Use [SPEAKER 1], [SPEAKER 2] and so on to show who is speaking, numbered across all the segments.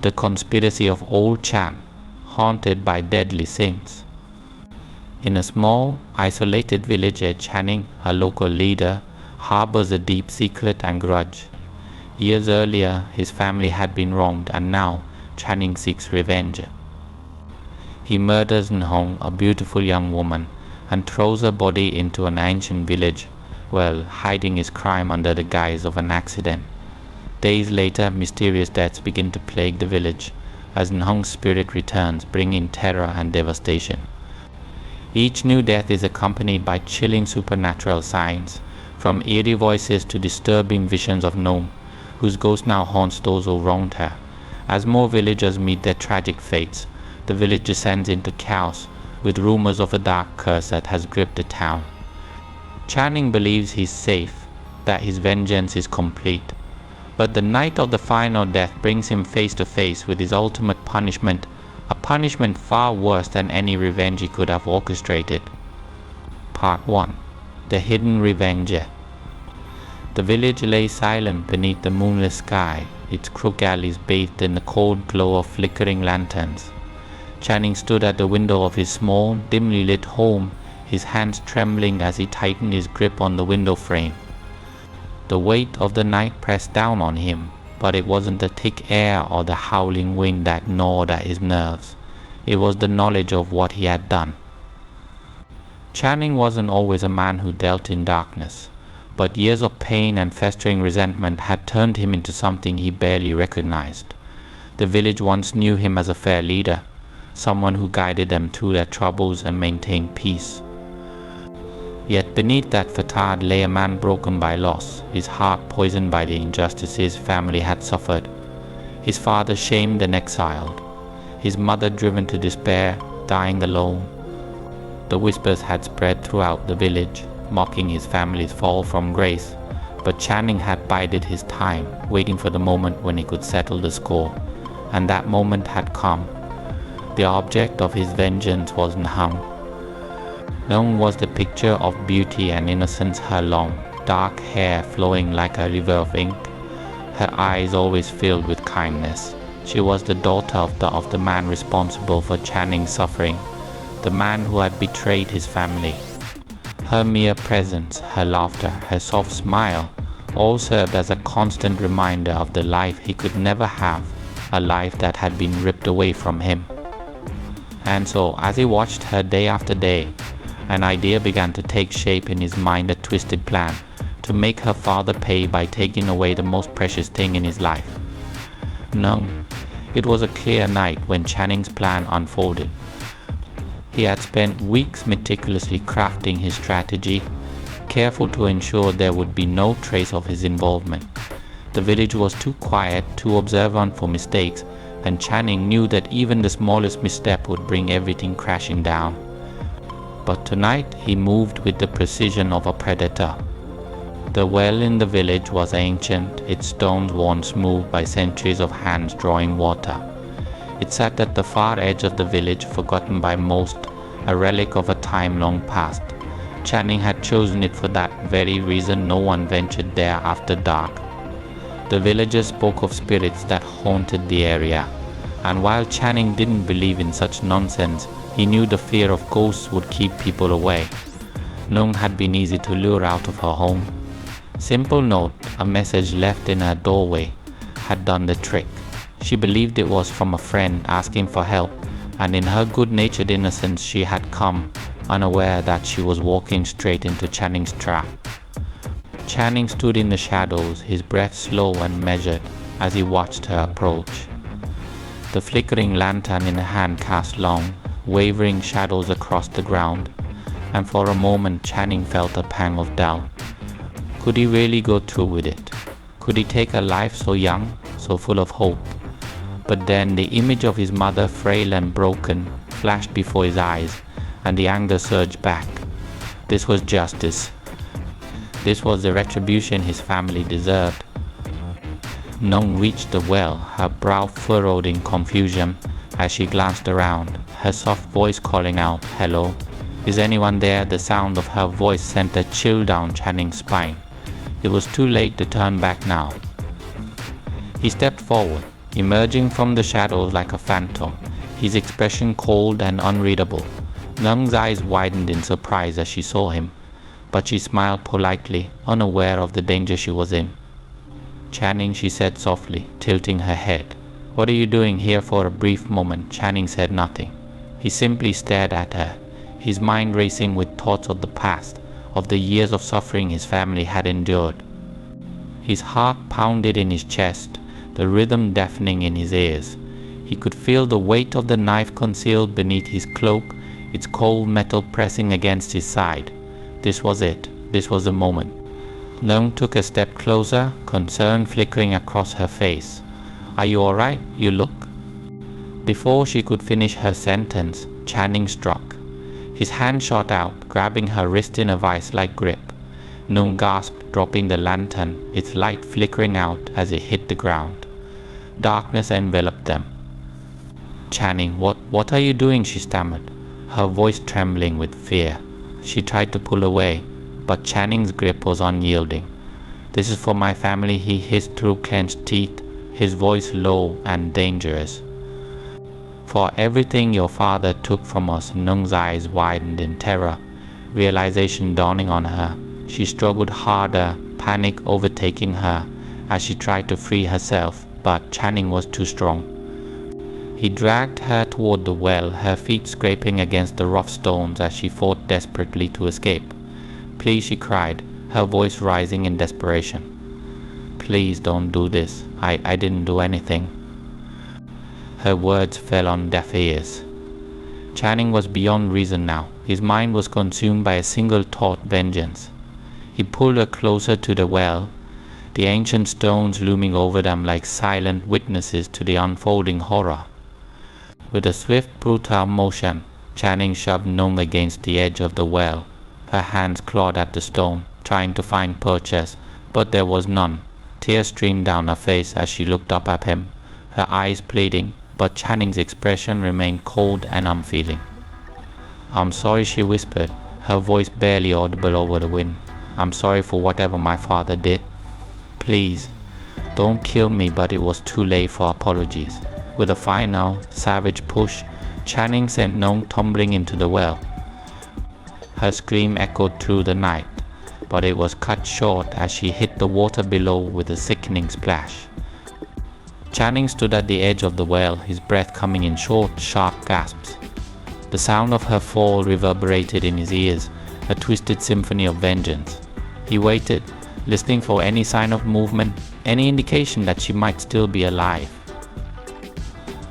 [SPEAKER 1] The conspiracy of Old Chanh, haunted by deadly saints. In a small, isolated village at Channing, a local leader harbors a deep secret and grudge. Years earlier, his family had been wronged, and now Channing seeks revenge. He murders Nhong, a beautiful young woman, and throws her body into an ancient village, while hiding his crime under the guise of an accident. Days later, mysterious deaths begin to plague the village, as Nhong's spirit returns, bringing terror and devastation. Each new death is accompanied by chilling supernatural signs, from eerie voices to disturbing visions of Nhong, whose ghost now haunts those who wronged her. As more villagers meet their tragic fates, the village descends into chaos, with rumors of a dark curse that has gripped the town. Channing believes he's safe, that his vengeance is complete. But the night of the final death brings him face to face with his ultimate punishment, a punishment far worse than any revenge he could have orchestrated. Part 1. The Hidden Revenger. The village lay silent beneath the moonless sky, its crook alleys bathed in the cold glow of flickering lanterns. Channing stood at the window of his small, dimly lit home, his hands trembling as he tightened his grip on the window frame. The weight of the night pressed down on him, but it wasn't the thick air or the howling wind that gnawed at his nerves. It was the knowledge of what he had done. Channing wasn't always a man who dealt in darkness, but years of pain and festering resentment had turned him into something he barely recognized. The village once knew him as a fair leader, someone who guided them through their troubles and maintained peace. Yet beneath that facade lay a man broken by loss, his heart poisoned by the injustices his family had suffered, his father shamed and exiled, his mother driven to despair, dying alone. The whispers had spread throughout the village, mocking his family's fall from grace, but Channing had bided his time, waiting for the moment when he could settle the score, and that moment had come. The object of his vengeance was Nhong. Nhong was the picture of beauty and innocence, her long, dark hair flowing like a river of ink, her eyes always filled with kindness. She was the daughter of the man responsible for Channing's suffering, the man who had betrayed his family. Her mere presence, her laughter, her soft smile, all served as a constant reminder of the life he could never have, a life that had been ripped away from him. And so, as he watched her day after day, an idea began to take shape in his mind, a twisted plan to make her father pay by taking away the most precious thing in his life. No, it was a clear night when Channing's plan unfolded. He had spent weeks meticulously crafting his strategy, careful to ensure there would be no trace of his involvement. The village was too quiet, too observant for mistakes, and Channing knew that even the smallest misstep would bring everything crashing down. But tonight he moved with the precision of a predator. The well in the village was ancient, its stones worn smooth by centuries of hands drawing water. It sat at the far edge of the village, forgotten by most, a relic of a time long past. Channing had chosen it for that very reason. No one ventured there after dark. The villagers spoke of spirits that haunted the area, and while Channing didn't believe in such nonsense, he knew the fear of ghosts would keep people away. Nhong had been easy to lure out of her home. Simple note, a message left in her doorway, had done the trick. She believed it was from a friend asking for help, and in her good-natured innocence she had come, unaware that she was walking straight into Channing's trap. Channing stood in the shadows, his breath slow and measured as he watched her approach. The flickering lantern in her hand cast long, wavering shadows across the ground, and for a moment Channing felt a pang of doubt. Could he really go through with it? Could he take a life so young, so full of hope? But then the image of his mother, frail and broken, flashed before his eyes, and the anger surged back. This was justice. This was the retribution his family deserved. Nhong reached the well, her brow furrowed in confusion as she glanced around, her soft voice calling out, "Hello? Is anyone there?" The sound of her voice sent a chill down Channing's spine. It was too late to turn back now. He stepped forward, emerging from the shadows like a phantom, his expression cold and unreadable. Nung's eyes widened in surprise as she saw him, but she smiled politely, unaware of the danger she was in. "Channing," she said softly, tilting her head. "What are you doing here?" For a brief moment, Channing said nothing. He simply stared at her, his mind racing with thoughts of the past, of the years of suffering his family had endured. His heart pounded in his chest, the rhythm deafening in his ears. He could feel the weight of the knife concealed beneath his cloak, its cold metal pressing against his side. This was it. This was the moment. Nung took a step closer, concern flickering across her face. "Are you all right? You look..." Before she could finish her sentence, Channing struck. His hand shot out, grabbing her wrist in a vice-like grip. Nung gasped, dropping the lantern, its light flickering out as it hit the ground. Darkness enveloped them. "Channing, what are you doing?" she stammered, her voice trembling with fear. She tried to pull away, but Channing's grip was unyielding. "This is for my family," he hissed through clenched teeth, his voice low and dangerous. "For everything your father took from us." Nung's eyes widened in terror, realization dawning on her. She struggled harder, panic overtaking her as she tried to free herself, but Channing was too strong. He dragged her toward the well, her feet scraping against the rough stones as she fought desperately to escape. "Please," she cried, her voice rising in desperation. "Please don't do this. I didn't do anything." Her words fell on deaf ears. Channing was beyond reason now. His mind was consumed by a single thought: vengeance. He pulled her closer to the well, the ancient stones looming over them like silent witnesses to the unfolding horror. With a swift, brutal motion, Channing shoved Nung against the edge of the well. Her hands clawed at the stone, trying to find purchase, but there was none. Tears streamed down her face as she looked up at him, her eyes pleading, but Channing's expression remained cold and unfeeling. "I'm sorry," she whispered, her voice barely audible over the wind. "I'm sorry for whatever my father did. Please, don't kill me." But it was too late for apologies. With a final, savage push, Channing sent Nung tumbling into the well. Her scream echoed through the night, but it was cut short as she hit the water below with a sickening splash. Channing stood at the edge of the well, his breath coming in short, sharp gasps. The sound of her fall reverberated in his ears, a twisted symphony of vengeance. He waited, listening for any sign of movement, any indication that she might still be alive.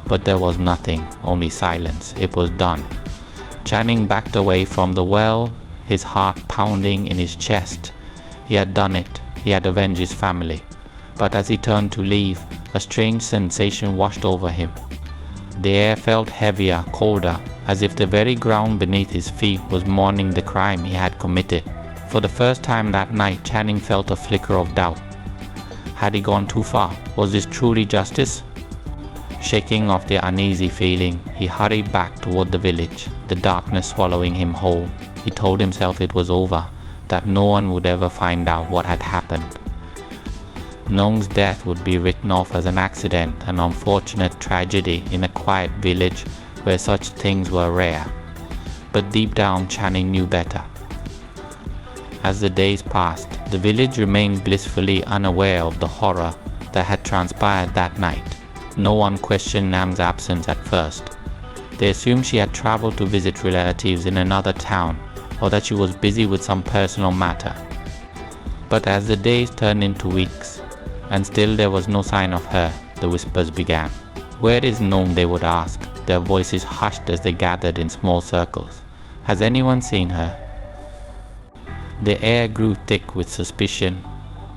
[SPEAKER 1] But there was nothing, only silence. It was done. Channing backed away from the well, his heart pounding in his chest. He had done it. He had avenged his family. But as he turned to leave, a strange sensation washed over him. The air felt heavier, colder, as if the very ground beneath his feet was mourning the crime he had committed. For the first time that night, Channing felt a flicker of doubt. Had he gone too far? Was this truly justice? Shaking off the uneasy feeling, he hurried back toward the village, the darkness swallowing him whole. He told himself it was over, that no one would ever find out what had happened. Nung's death would be written off as an accident, an unfortunate tragedy in a quiet village where such things were rare. But deep down, Channing knew better. As the days passed, the village remained blissfully unaware of the horror that had transpired that night. No one questioned Nam's absence at first. They assumed she had traveled to visit relatives in another town, or that she was busy with some personal matter. But as the days turned into weeks, and still there was no sign of her, the whispers began. "Where is Nung?" they would ask, their voices hushed as they gathered in small circles. "Has anyone seen her?" The air grew thick with suspicion,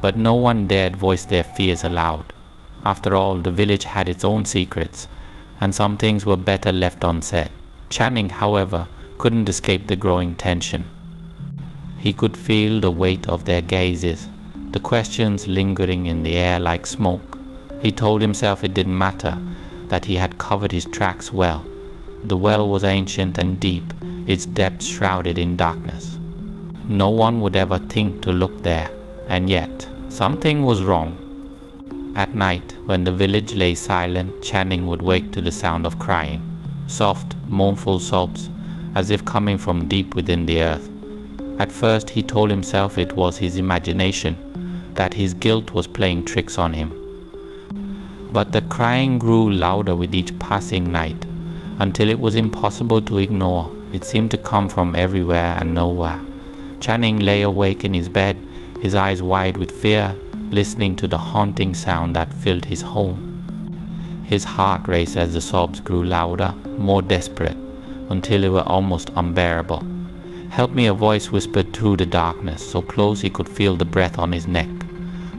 [SPEAKER 1] but no one dared voice their fears aloud. After all, the village had its own secrets, and some things were better left unsaid. Channing, however, couldn't escape the growing tension. He could feel the weight of their gazes, the questions lingering in the air like smoke. He told himself it didn't matter, that he had covered his tracks well. The well was ancient and deep, its depths shrouded in darkness. No one would ever think to look there, and yet something was wrong. At night, when the village lay silent, Channing would wake to the sound of crying, soft, mournful sobs, as if coming from deep within the earth. At first he told himself it was his imagination, that his guilt was playing tricks on him. But the crying grew louder with each passing night, until it was impossible to ignore. It seemed to come from everywhere and nowhere. Channing lay awake in his bed, his eyes wide with fear, listening to the haunting sound that filled his home. His heart raced as the sobs grew louder, more desperate, until they were almost unbearable. "Help me," a voice whispered through the darkness, so close he could feel the breath on his neck.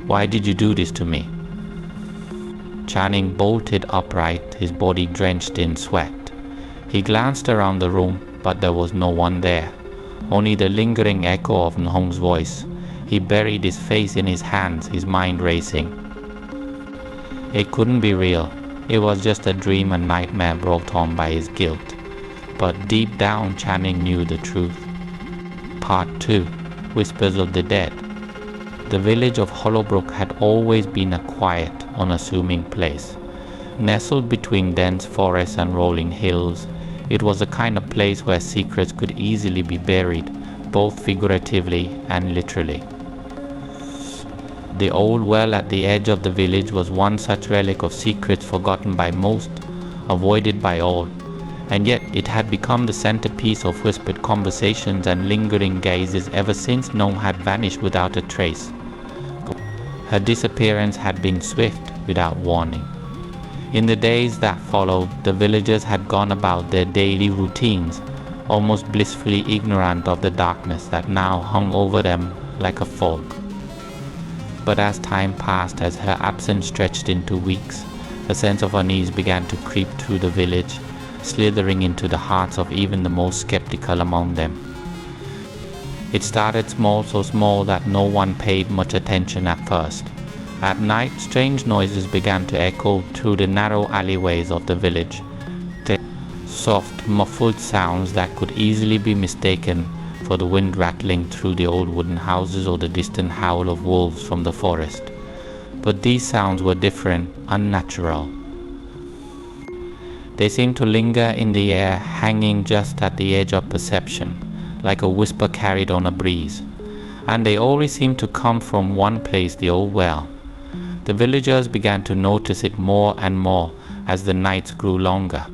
[SPEAKER 1] "Why did you do this to me?" Channing bolted upright, his body drenched in sweat. He glanced around the room, but there was no one there, only the lingering echo of Nhong's voice. He buried his face in his hands, his mind racing. It couldn't be real. It was just a dream, a nightmare brought on by his guilt. But deep down, Channing knew the truth. Part 2. Whispers of the Dead. The village of Hollowbrook had always been a quiet, unassuming place. Nestled between dense forests and rolling hills, it was the kind of place where secrets could easily be buried, both figuratively and literally. The old well at the edge of the village was one such relic of secrets forgotten by most, avoided by all, and yet it had become the centerpiece of whispered conversations and lingering gazes ever since Nhong had vanished without a trace. Her disappearance had been swift, without warning. In the days that followed, the villagers had gone about their daily routines, almost blissfully ignorant of the darkness that now hung over them like a fog. But as time passed, as her absence stretched into weeks, a sense of unease began to creep through the village, slithering into the hearts of even the most skeptical among them. It started small, so small that no one paid much attention at first. At night, strange noises began to echo through the narrow alleyways of the village. Soft, muffled sounds that could easily be mistaken for the wind rattling through the old wooden houses or the distant howl of wolves from the forest. But these sounds were different, unnatural. They seemed to linger in the air, hanging just at the edge of perception, like a whisper carried on a breeze. And they always seemed to come from one place, the old well. The villagers began to notice it more and more as the nights grew longer.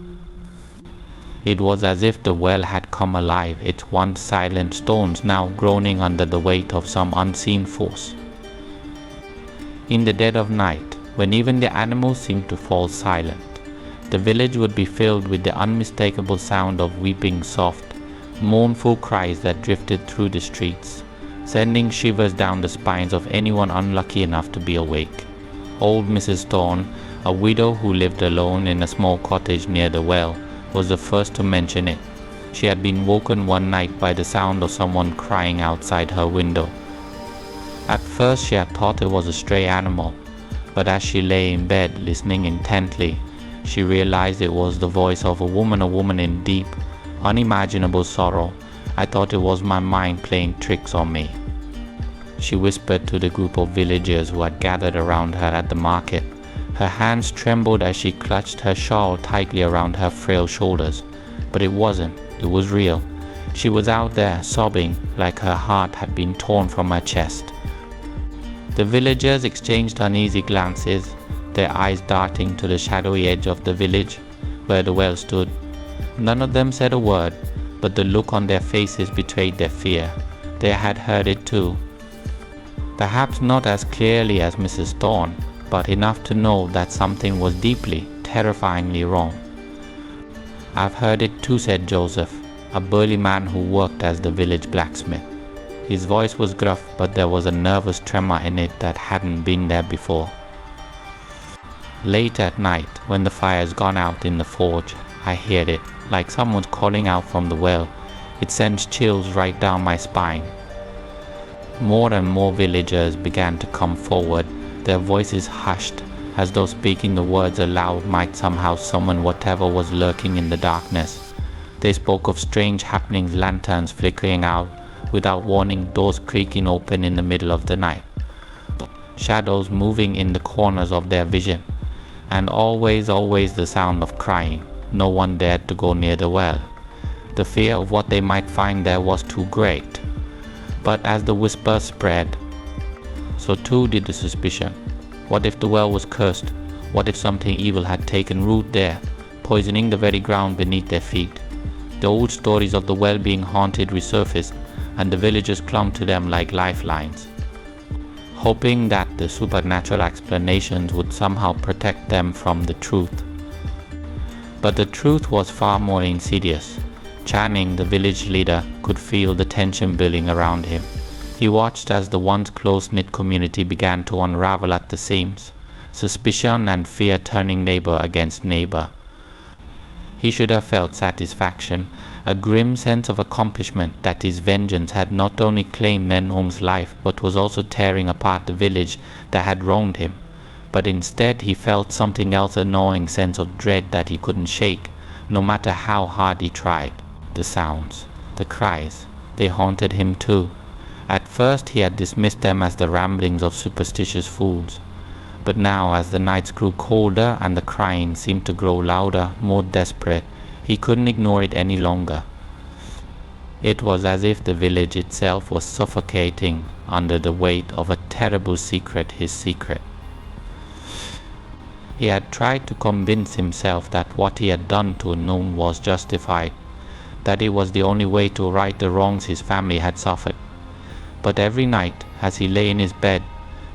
[SPEAKER 1] It was as if the well had come alive, its once silent stones now groaning under the weight of some unseen force. In the dead of night, when even the animals seemed to fall silent, the village would be filled with the unmistakable sound of weeping, soft, mournful cries that drifted through the streets, sending shivers down the spines of anyone unlucky enough to be awake. Old Mrs. Thorne, a widow who lived alone in a small cottage near the well, was the first to mention it. She had been woken one night by the sound of someone crying outside her window. At first she had thought it was a stray animal, but as she lay in bed listening intently, she realized it was the voice of a woman in deep, unimaginable sorrow. "I thought it was my mind playing tricks on me," she whispered to the group of villagers who had gathered around her at the market. Her hands trembled as she clutched her shawl tightly around her frail shoulders. But it wasn't. It was real. She was out there, sobbing, like her heart had been torn from her chest. The villagers exchanged uneasy glances, their eyes darting to the shadowy edge of the village, where the well stood. None of them said a word, but the look on their faces betrayed their fear. They had heard it too. Perhaps not as clearly as Mrs. Thorne, but enough to know that something was deeply, terrifyingly wrong. "I've heard it too," said Joseph, a burly man who worked as the village blacksmith. His voice was gruff, but there was a nervous tremor in it that hadn't been there before. Late at night, when the fire's gone out in the forge, I hear it, like someone's calling out from the well. It sends chills right down my spine. More and more villagers began to come forward, their voices hushed, as though speaking the words aloud might somehow summon whatever was lurking in the darkness. They spoke of strange happenings, lanterns flickering out, without warning, doors creaking open in the middle of the night. shadows moving in the corners of their vision, and always the sound of crying. No one dared to go near the well. The fear of what they might find there was too great. But as the whisper spread, so too did the suspicion. What if the well was cursed? What if something evil had taken root there, poisoning the very ground beneath their feet? The old stories of the well being haunted resurfaced, and the villagers clung to them like lifelines, hoping that the supernatural explanations would somehow protect them from the truth. But the truth was far more insidious. Channing, the village leader, could feel the tension building around him. He watched as the once close-knit community began to unravel at the seams, suspicion and fear turning neighbor against neighbor. He should have felt satisfaction, a grim sense of accomplishment that his vengeance had not only claimed Nenhom's life but was also tearing apart the village that had wronged him. But instead he felt something else, a gnawing sense of dread that he couldn't shake, no matter how hard he tried. The sounds, the cries, they haunted him too. At first he had dismissed them as the ramblings of superstitious fools. But now, as the nights grew colder and the crying seemed to grow louder, more desperate, he couldn't ignore it any longer. It was as if the village itself was suffocating under the weight of a terrible secret, his secret. He had tried to convince himself that what he had done to Nun was justified, that it was the only way to right the wrongs his family had suffered. But every night, as he lay in his bed,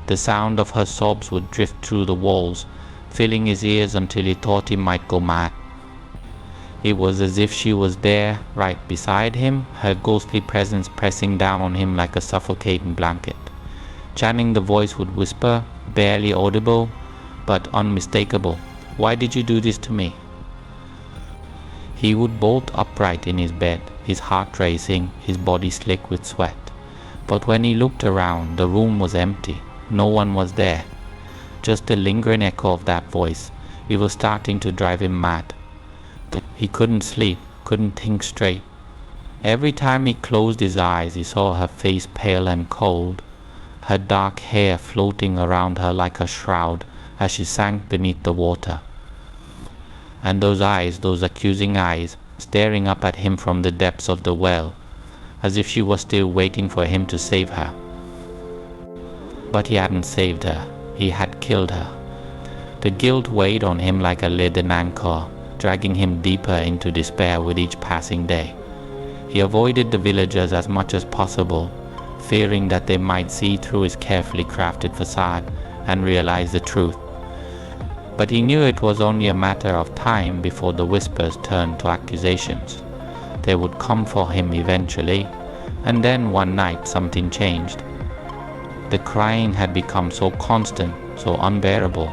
[SPEAKER 1] the sound of her sobs would drift through the walls, filling his ears until he thought he might go mad. It was as if she was there, right beside him, her ghostly presence pressing down on him like a suffocating blanket. Channing, the voice would whisper, barely audible, but unmistakable, "Why did you do this to me?" He would bolt upright in his bed, his heart racing, his body slick with sweat. But when he looked around, the room was empty. No one was there. Just a lingering echo of that voice. It was starting to drive him mad. He couldn't sleep, couldn't think straight. Every time he closed his eyes, he saw her face pale and cold, her dark hair floating around her like a shroud as she sank beneath the water. And those eyes, those accusing eyes, staring up at him from the depths of the well, as if she was still waiting for him to save her. But he hadn't saved her. He had killed her. The guilt weighed on him like a leaden anchor, dragging him deeper into despair with each passing day. He avoided the villagers as much as possible, fearing that they might see through his carefully crafted facade and realize the truth. But he knew it was only a matter of time before the whispers turned to accusations. They would come for him eventually, and then one night something changed. The crying had become so constant, so unbearable,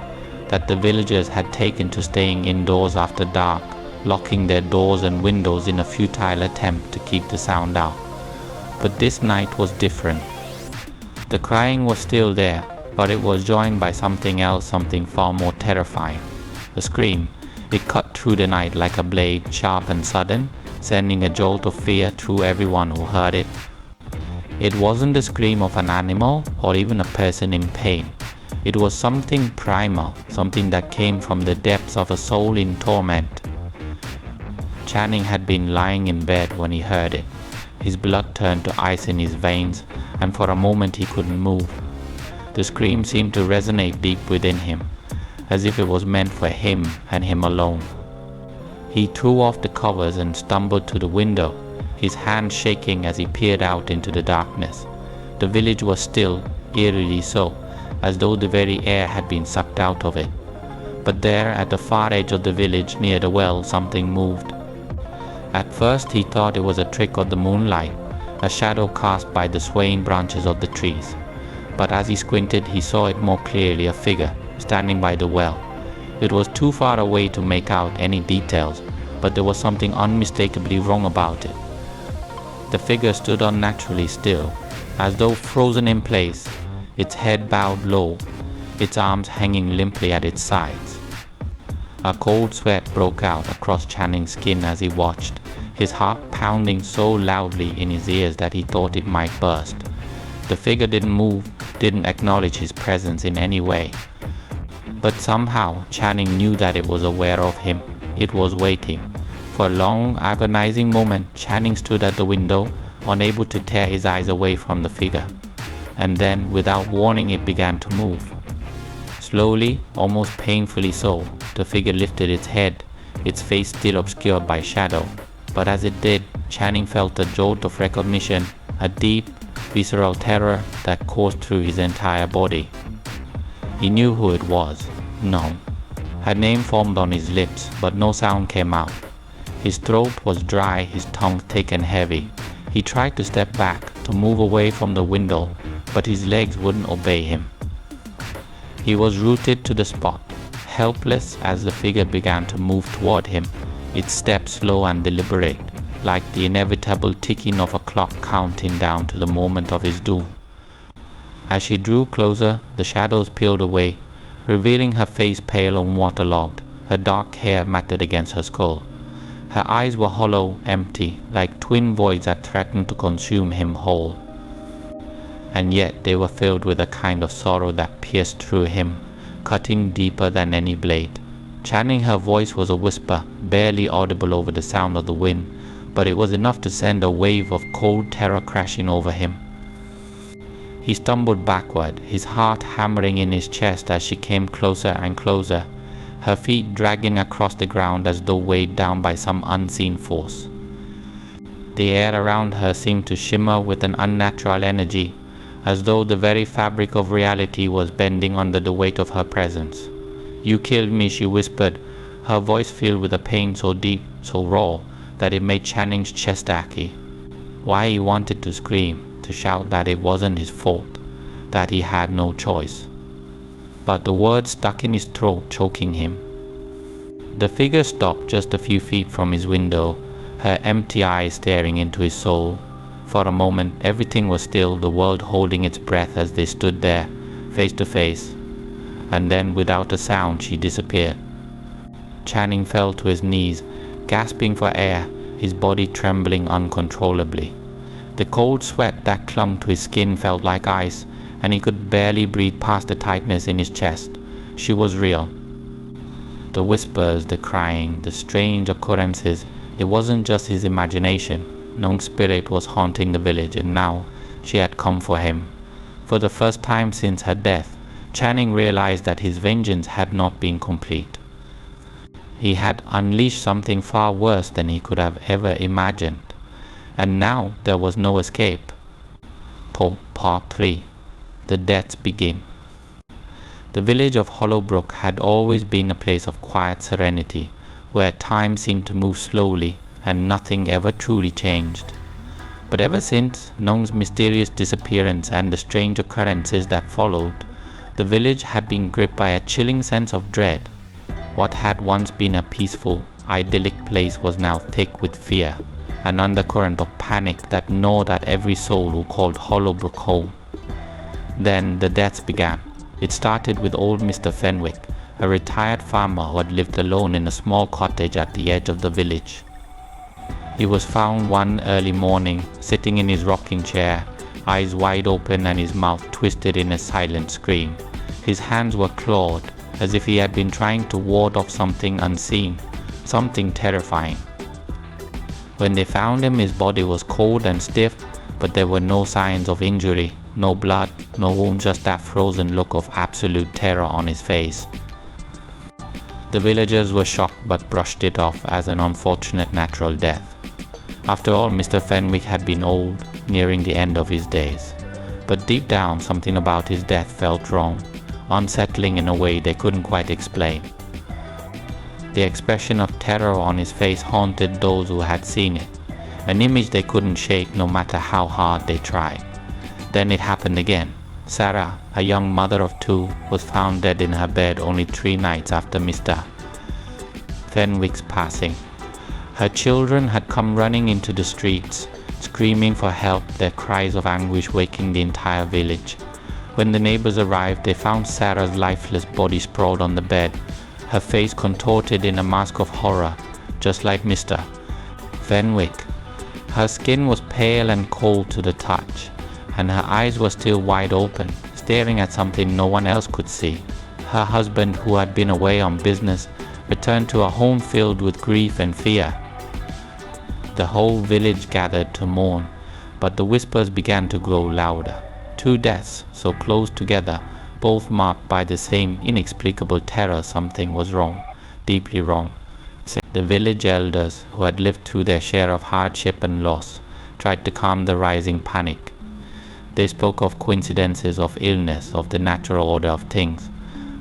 [SPEAKER 1] that the villagers had taken to staying indoors after dark, locking their doors and windows in a futile attempt to keep the sound out. But this night was different. The crying was still there, but it was joined by something else, something far more terrifying. A scream. It cut through the night like a blade, sharp and sudden, sending a jolt of fear through everyone who heard it. It wasn't the scream of an animal or even a person in pain. It was something primal, something that came from the depths of a soul in torment. Channing had been lying in bed when he heard it. His blood turned to ice in his veins, and for a moment he couldn't move. The scream seemed to resonate deep within him, as if it was meant for him and him alone. He threw off the covers and stumbled to the window, his hand shaking as he peered out into the darkness. The village was still, eerily so, as though the very air had been sucked out of it. But there, at the far edge of the village near the well, something moved. At first he thought it was a trick of the moonlight, a shadow cast by the swaying branches of the trees. But as he squinted, he saw it more clearly, a figure standing by the well. It was too far away to make out any details, but there was something unmistakably wrong about it. The figure stood unnaturally still, as though frozen in place, its head bowed low, its arms hanging limply at its sides. A cold sweat broke out across Channing's skin as he watched, his heart pounding so loudly in his ears that he thought it might burst. The figure didn't move, didn't acknowledge his presence in any way. But somehow, Channing knew that it was aware of him. It was waiting. For a long, agonizing moment, Channing stood at the window, unable to tear his eyes away from the figure. And then, without warning, it began to move. Slowly, almost painfully so, the figure lifted its head, its face still obscured by shadow. But as it did, Channing felt a jolt of recognition, a deep, visceral terror that coursed through his entire body. He knew who it was. No. Her name formed on his lips, but no sound came out. His throat was dry, his tongue thick and heavy. He tried to step back, to move away from the window, but his legs wouldn't obey him. He was rooted to the spot, helpless as the figure began to move toward him, its steps slow and deliberate, like the inevitable ticking of a clock counting down to the moment of his doom. As she drew closer, the shadows peeled away, revealing her face pale and waterlogged, her dark hair matted against her skull. Her eyes were hollow, empty, like twin voids that threatened to consume him whole. And yet they were filled with a kind of sorrow that pierced through him, cutting deeper than any blade. Channing, her voice was a whisper, barely audible over the sound of the wind, but it was enough to send a wave of cold terror crashing over him. He stumbled backward, his heart hammering in his chest as she came closer and closer, her feet dragging across the ground as though weighed down by some unseen force. The air around her seemed to shimmer with an unnatural energy, as though the very fabric of reality was bending under the weight of her presence. "You killed me," she whispered, her voice filled with a pain so deep, so raw, that it made Channing's chest achy. Why he wanted to scream, to shout that it wasn't his fault, that he had no choice. But the words stuck in his throat, choking him. The figure stopped just a few feet from his window, her empty eyes staring into his soul. For a moment, everything was still, the world holding its breath as they stood there, face to face. And then, without a sound, she disappeared. Channing fell to his knees, gasping for air, his body trembling uncontrollably. The cold sweat that clung to his skin felt like ice, and he could barely breathe past the tightness in his chest. She was real. The whispers, the crying, the strange occurrences, it wasn't just his imagination. Nong's spirit was haunting the village, and now she had come for him. For the first time since her death, Channing realized that his vengeance had not been complete. He had unleashed something far worse than he could have ever imagined, and now there was no escape. Part 3. The deaths begin. The village of Hollowbrook had always been a place of quiet serenity, where time seemed to move slowly and nothing ever truly changed. But ever since Nong's mysterious disappearance and the strange occurrences that followed, the village had been gripped by a chilling sense of dread. What had once been a peaceful, idyllic place was now thick with fear, an undercurrent of panic that gnawed at every soul who called Hollowbrook home. Then the deaths began. It started with old Mr. Fenwick, a retired farmer who had lived alone in a small cottage at the edge of the village. He was found one early morning, sitting in his rocking chair, eyes wide open and his mouth twisted in a silent scream. His hands were clawed, as if he had been trying to ward off something unseen, something terrifying. When they found him, his body was cold and stiff, but there were no signs of injury, no blood, no wound, just that frozen look of absolute terror on his face. The villagers were shocked but brushed it off as an unfortunate natural death. After all, Mr. Fenwick had been old, nearing the end of his days. But deep down, something about his death felt wrong, unsettling in a way they couldn't quite explain. The expression of terror on his face haunted those who had seen it, an image they couldn't shake no matter how hard they tried. Then it happened again. Sarah, a young mother of 2, was found dead in her bed only 3 nights after Mr. Fenwick's passing. Her children had come running into the streets, screaming for help, their cries of anguish waking the entire village. When the neighbors arrived, they found Sarah's lifeless body sprawled on the bed, her face contorted in a mask of horror, just like Mr. Fenwick. Her skin was pale and cold to the touch, and her eyes were still wide open, staring at something no one else could see. Her husband, who had been away on business, returned to a home filled with grief and fear. The whole village gathered to mourn, but the whispers began to grow louder. 2 deaths, so close together, both marked by the same inexplicable terror. Something was wrong, deeply wrong. The village elders, who had lived through their share of hardship and loss, tried to calm the rising panic. They spoke of coincidences, of illness, of the natural order of things,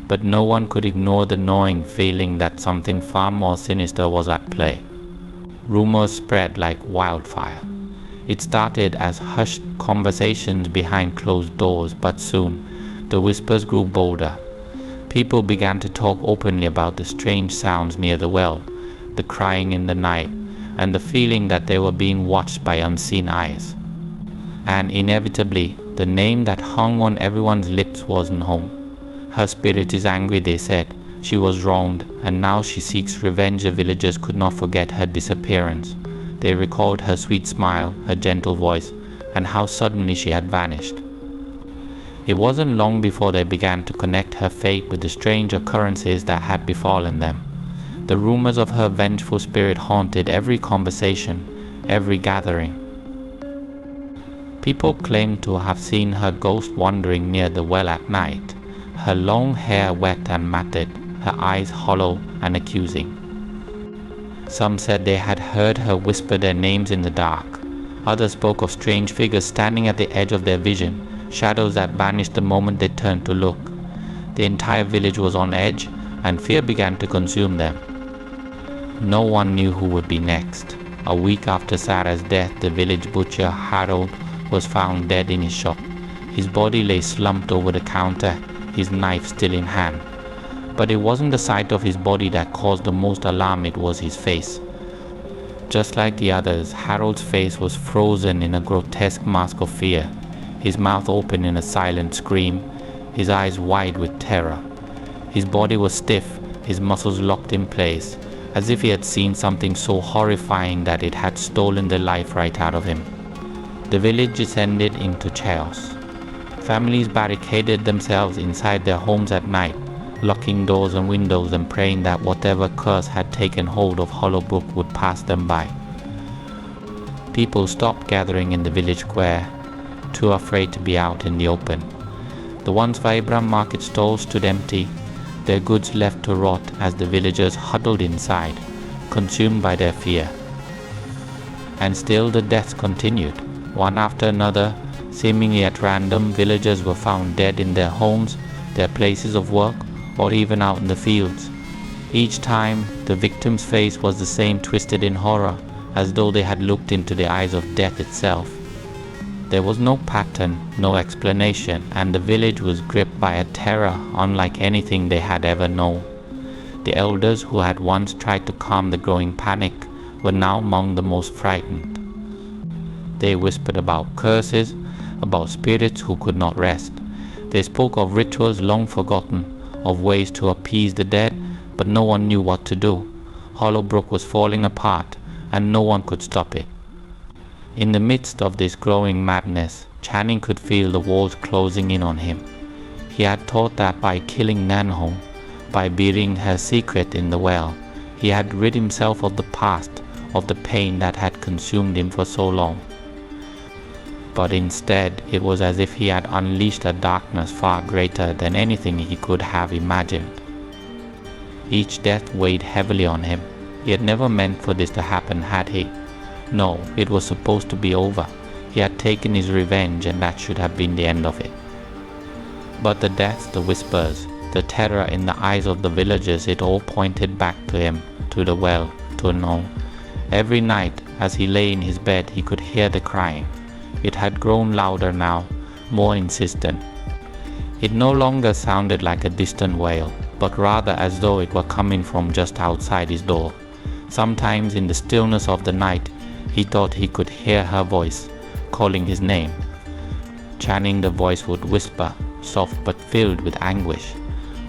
[SPEAKER 1] but no one could ignore the gnawing feeling that something far more sinister was at play. Rumors spread like wildfire. It started as hushed conversations behind closed doors, but soon the whispers grew bolder. People began to talk openly about the strange sounds near the well, the crying in the night, and the feeling that they were being watched by unseen eyes. And inevitably, the name that hung on everyone's lips wasn't home. Her spirit is angry, they said. She was wronged, and now she seeks revenge. The villagers could not forget her disappearance. They recalled her sweet smile, her gentle voice, and how suddenly she had vanished. It wasn't long before they began to connect her fate with the strange occurrences that had befallen them. The rumors of her vengeful spirit haunted every conversation, every gathering. People claimed to have seen her ghost wandering near the well at night, her long hair wet and matted, her eyes hollow and accusing. Some said they had heard her whisper their names in the dark. Others spoke of strange figures standing at the edge of their vision, shadows that vanished the moment they turned to look. The entire village was on edge, and fear began to consume them. No one knew who would be next. A week after Sarah's death, the village butcher, Harold, was found dead in his shop. His body lay slumped over the counter, his knife still in hand. But it wasn't the sight of his body that caused the most alarm, it was his face. Just like the others, Harold's face was frozen in a grotesque mask of fear, his mouth open in a silent scream, his eyes wide with terror. His body was stiff, his muscles locked in place, as if he had seen something so horrifying that it had stolen the life right out of him. The village descended into chaos. Families barricaded themselves inside their homes at night, locking doors and windows and praying that whatever curse had taken hold of Hollowbrook would pass them by. People stopped gathering in the village square, too afraid to be out in the open. The once vibrant market stalls stood empty, their goods left to rot as the villagers huddled inside, consumed by their fear. And still the deaths continued. One after another, seemingly at random, villagers were found dead in their homes, their places of work, or even out in the fields. Each time, the victim's face was the same, twisted in horror, as though they had looked into the eyes of death itself. There was no pattern, no explanation, and the village was gripped by a terror unlike anything they had ever known. The elders who had once tried to calm the growing panic were now among the most frightened. They whispered about curses, about spirits who could not rest. They spoke of rituals long forgotten, of ways to appease the dead, but no one knew what to do. Hollowbrook was falling apart, and no one could stop it. In the midst of this growing madness, Channing could feel the walls closing in on him. He had thought that by killing Nanho, by burying her secret in the well, he had rid himself of the past, of the pain that had consumed him for so long. But instead, it was as if he had unleashed a darkness far greater than anything he could have imagined. Each death weighed heavily on him. He had never meant for this to happen, had he? No, it was supposed to be over. He had taken his revenge, and that should have been the end of it. But the deaths, the whispers, the terror in the eyes of the villagers, it all pointed back to him, to the well, to No. Every night, as he lay in his bed, he could hear the crying. It had grown louder now, more insistent. It no longer sounded like a distant wail, but rather as though it were coming from just outside his door. Sometimes in the stillness of the night, he thought he could hear her voice, calling his name. Channing, the voice would whisper, soft but filled with anguish.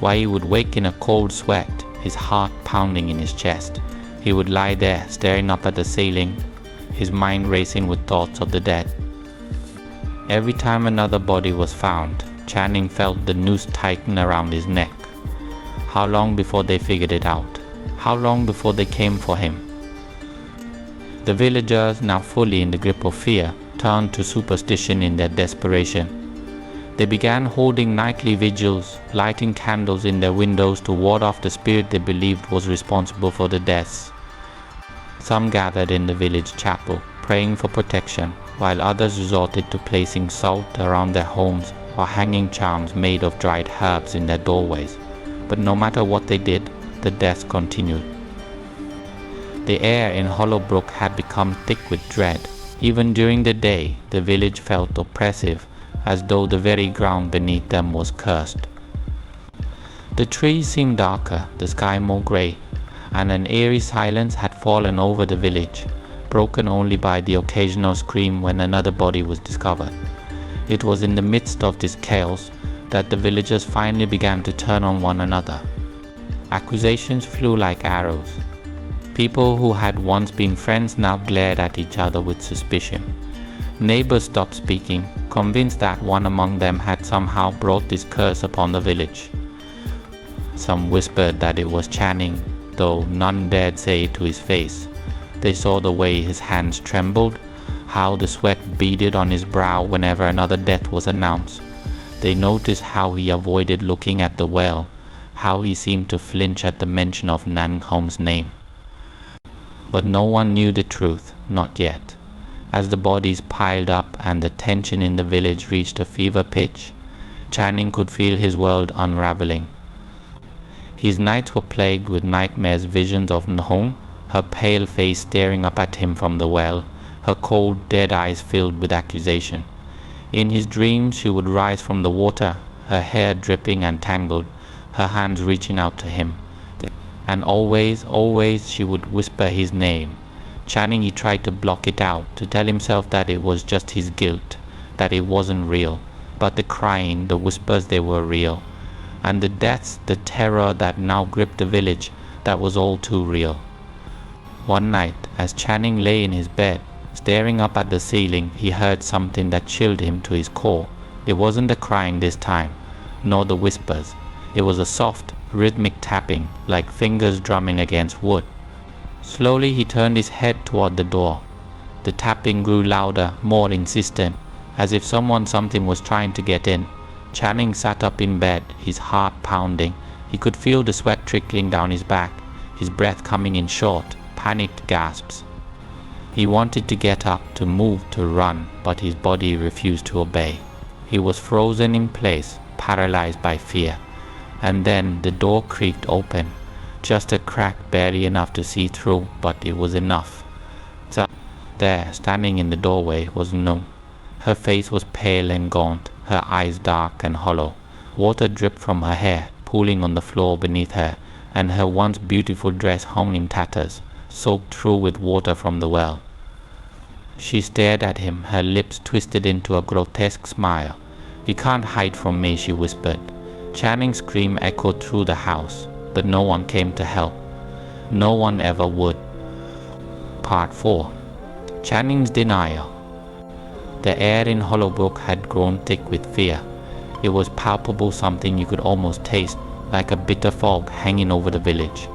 [SPEAKER 1] Why, he would wake in a cold sweat, his heart pounding in his chest. He would lie there, staring up at the ceiling, his mind racing with thoughts of the dead. Every time another body was found, Channing felt the noose tighten around his neck. How long before they figured it out? How long before they came for him? The villagers, now fully in the grip of fear, turned to superstition in their desperation. They began holding nightly vigils, lighting candles in their windows to ward off the spirit they believed was responsible for the deaths. Some gathered in the village chapel, praying for protection, while others resorted to placing salt around their homes or hanging charms made of dried herbs in their doorways. But no matter what they did, the deaths continued. The air in Hollowbrook had become thick with dread. Even during the day, the village felt oppressive, as though the very ground beneath them was cursed. The trees seemed darker, the sky more grey, and an eerie silence had fallen over the village, broken only by the occasional scream when another body was discovered. It was in the midst of this chaos that the villagers finally began to turn on one another. Accusations flew like arrows. People who had once been friends now glared at each other with suspicion. Neighbors stopped speaking, convinced that one among them had somehow brought this curse upon the village. Some whispered that it was Channing, though none dared say it to his face. They saw the way his hands trembled, how the sweat beaded on his brow whenever another death was announced. They noticed how he avoided looking at the well, how he seemed to flinch at the mention of Nangholm's name. But no one knew the truth, not yet. As the bodies piled up and the tension in the village reached a fever pitch, Channing could feel his world unraveling. His nights were plagued with nightmares, visions of Nhong, her pale face staring up at him from the well, her cold, dead eyes filled with accusation. In his dreams she would rise from the water, her hair dripping and tangled, her hands reaching out to him. And always she would whisper his name. Channing, he tried to block it out, to tell himself that it was just his guilt, that it wasn't real. But the crying, the whispers, they were real. And the deaths, the terror that now gripped the village, that was all too real. One night, as Channing lay in his bed, staring up at the ceiling, he heard something that chilled him to his core. It wasn't the crying this time, nor the whispers. It was a soft, rhythmic tapping, like fingers drumming against wood. Slowly he turned his head toward the door. The tapping grew louder, more insistent, as if something was trying to get in. Channing sat up in bed, his heart pounding. He could feel the sweat trickling down his back, his breath coming in short, panicked gasps. He wanted to get up, to move, to run, but his body refused to obey. He was frozen in place, paralyzed by fear. And then the door creaked open. Just a crack barely enough to see through, but it was enough. There, standing in the doorway, was Nhong. Her face was pale and gaunt, her eyes dark and hollow. Water dripped from her hair, pooling on the floor beneath her, and her once beautiful dress hung in tatters, soaked through with water from the well. She stared at him, her lips twisted into a grotesque smile. "You can't hide from me," she whispered. Channing's scream echoed through the house, but no one came to help. No one ever would. Part 4. Channing's denial. The air in Hollowbrook had grown thick with fear. It was palpable, something you could almost taste, like a bitter fog hanging over the village.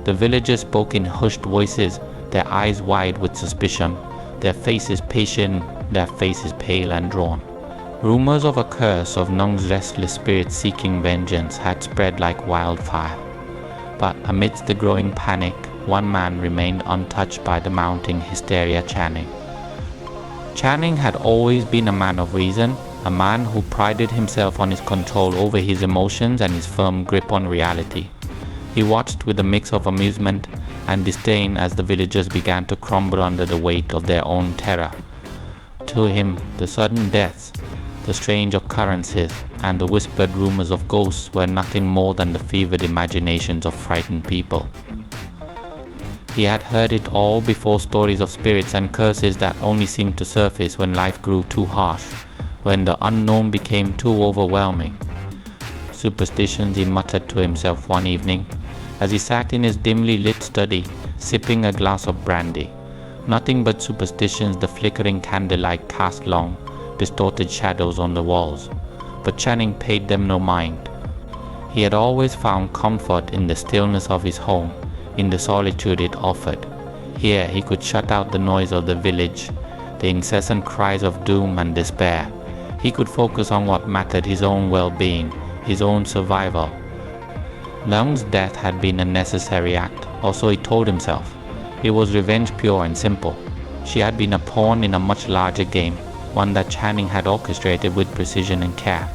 [SPEAKER 1] The villagers spoke in hushed voices, their eyes wide with suspicion, their faces patient, their faces pale and drawn. Rumors of a curse of Nhong's restless spirit seeking vengeance had spread like wildfire. But amidst the growing panic, one man remained untouched by the mounting hysteria: Channing. Channing had always been a man of reason, a man who prided himself on his control over his emotions and his firm grip on reality. He watched with a mix of amusement and disdain as the villagers began to crumble under the weight of their own terror. To him, the sudden deaths, the strange occurrences, and the whispered rumors of ghosts were nothing more than the fevered imaginations of frightened people. He had heard it all before, stories of spirits and curses that only seemed to surface when life grew too harsh, when the unknown became too overwhelming. Superstitions, he muttered to himself one evening, as he sat in his dimly lit study, sipping a glass of brandy. Nothing but superstitions the flickering candlelight cast long, distorted shadows on the walls, but Channing paid them no mind. He had always found comfort in the stillness of his home, in the solitude it offered. Here he could shut out the noise of the village, the incessant cries of doom and despair. He could focus on what mattered: his own well-being, his own survival. Nung's death had been a necessary act, or so he told himself. It was revenge, pure and simple. She had been a pawn in a much larger game, one that Channing had orchestrated with precision and care.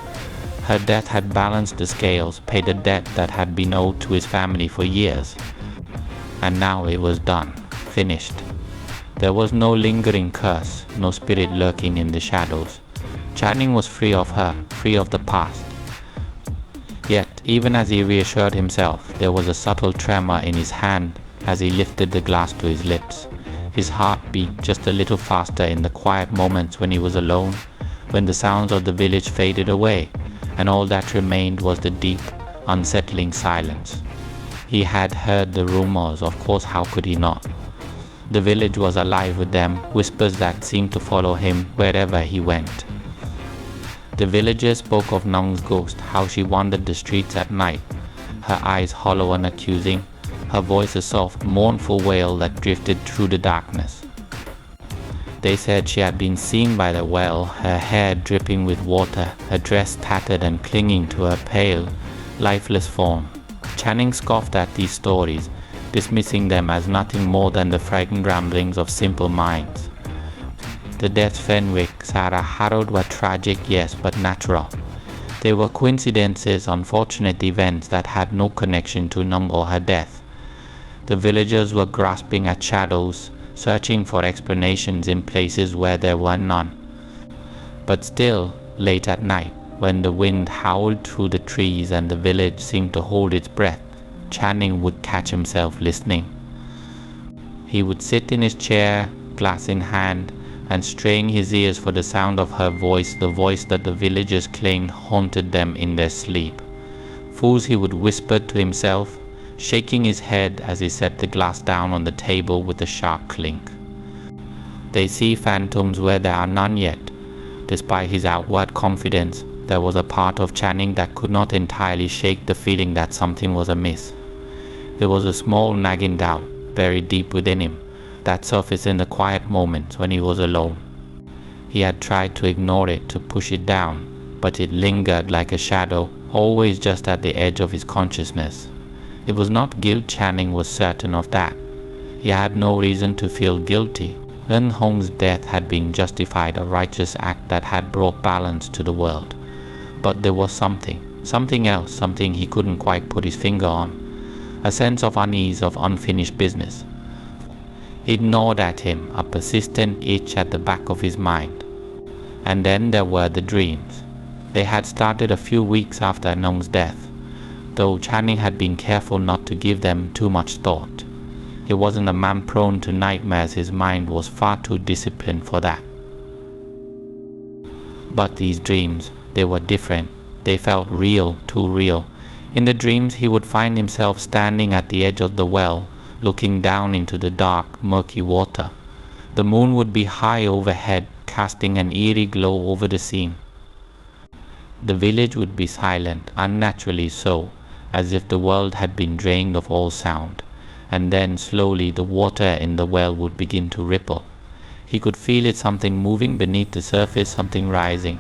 [SPEAKER 1] Her death had balanced the scales, paid a debt that had been owed to his family for years. And now it was done, finished. There was no lingering curse, no spirit lurking in the shadows. Channing was free of her, free of the past. Yet, even as he reassured himself, there was a subtle tremor in his hand as he lifted the glass to his lips. His heart beat just a little faster in the quiet moments when he was alone, when the sounds of the village faded away, and all that remained was the deep, unsettling silence. He had heard the rumors, of course, how could he not? The village was alive with them, whispers that seemed to follow him wherever he went. The villagers spoke of Nung's ghost, how she wandered the streets at night, her eyes hollow and accusing, her voice a soft, mournful wail that drifted through the darkness. They said she had been seen by the well, her hair dripping with water, her dress tattered and clinging to her pale, lifeless form. Channing scoffed at these stories, dismissing them as nothing more than the frightened ramblings of simple minds. The deaths Fenwick, Sarah harrowed were tragic, yes, but natural. They were coincidences, unfortunate events that had no connection to Nung or her death. The villagers were grasping at shadows, searching for explanations in places where there were none. But still, late at night, when the wind howled through the trees and the village seemed to hold its breath, Channing would catch himself listening. He would sit in his chair, glass in hand, and strain his ears for the sound of her voice, the voice that the villagers claimed haunted them in their sleep. Fools, he would whisper to himself, shaking his head as he set the glass down on the table with a sharp clink. They see phantoms where there are none yet. Despite his outward confidence, there was a part of Channing that could not entirely shake the feeling that something was amiss. There was a small nagging doubt, buried deep within him, that surfaced in the quiet moments when he was alone. He had tried to ignore it, to push it down, but it lingered like a shadow, always just at the edge of his consciousness. It was not guilt, Channing was certain of that. He had no reason to feel guilty. Ren Hong's death had been justified, a righteous act that had brought balance to the world. But there was something else, something he couldn't quite put his finger on. A sense of unease, of unfinished business. It gnawed at him, a persistent itch at the back of his mind. And then there were the dreams. They had started a few weeks after Nung's death, though Channing had been careful not to give them too much thought. He wasn't a man prone to nightmares, his mind was far too disciplined for that. But these dreams, they were different. They felt real, too real. In the dreams he would find himself standing at the edge of the well, looking down into the dark, murky water. The moon would be high overhead, casting an eerie glow over the scene. The village would be silent, unnaturally so, as if the world had been drained of all sound. And then slowly the water in the well would begin to ripple. He could feel it, something moving beneath the surface, something rising.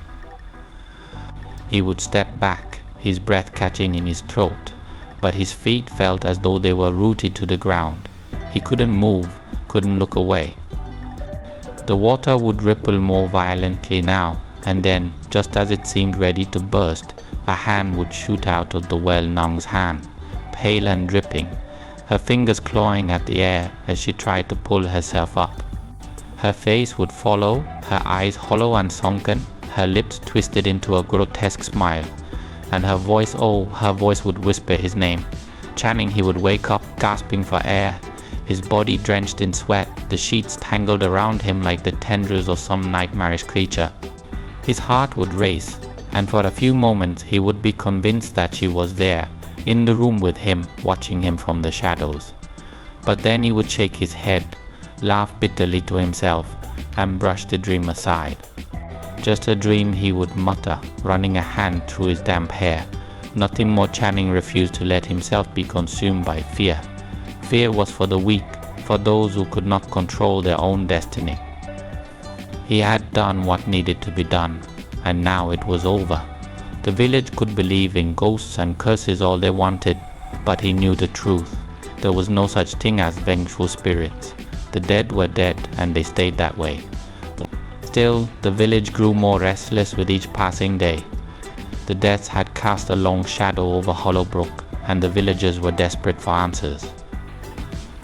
[SPEAKER 1] He would step back, his breath catching in his throat, but his feet felt as though they were rooted to the ground. He couldn't move, couldn't look away. The water would ripple more violently now, and then, just as it seemed ready to burst, a hand would shoot out of the well, Nung's hand, pale and dripping, her fingers clawing at the air as she tried to pull herself up. Her face would follow, her eyes hollow and sunken, her lips twisted into a grotesque smile, and her voice would whisper his name. Channing, he would wake up, gasping for air, his body drenched in sweat, the sheets tangled around him like the tendrils of some nightmarish creature. His heart would race, and for a few moments he would be convinced that she was there, in the room with him, watching him from the shadows. But then he would shake his head, laugh bitterly to himself, and brush the dream aside. Just a dream, he would mutter, running a hand through his damp hair. Nothing more. Channing refused to let himself be consumed by fear. Fear was for the weak, for those who could not control their own destiny. He had done what needed to be done, and now it was over. The village could believe in ghosts and curses all they wanted, but he knew the truth. There was no such thing as vengeful spirits. The dead were dead, and they stayed that way. Still, the village grew more restless with each passing day. The deaths had cast a long shadow over Hollowbrook, and the villagers were desperate for answers.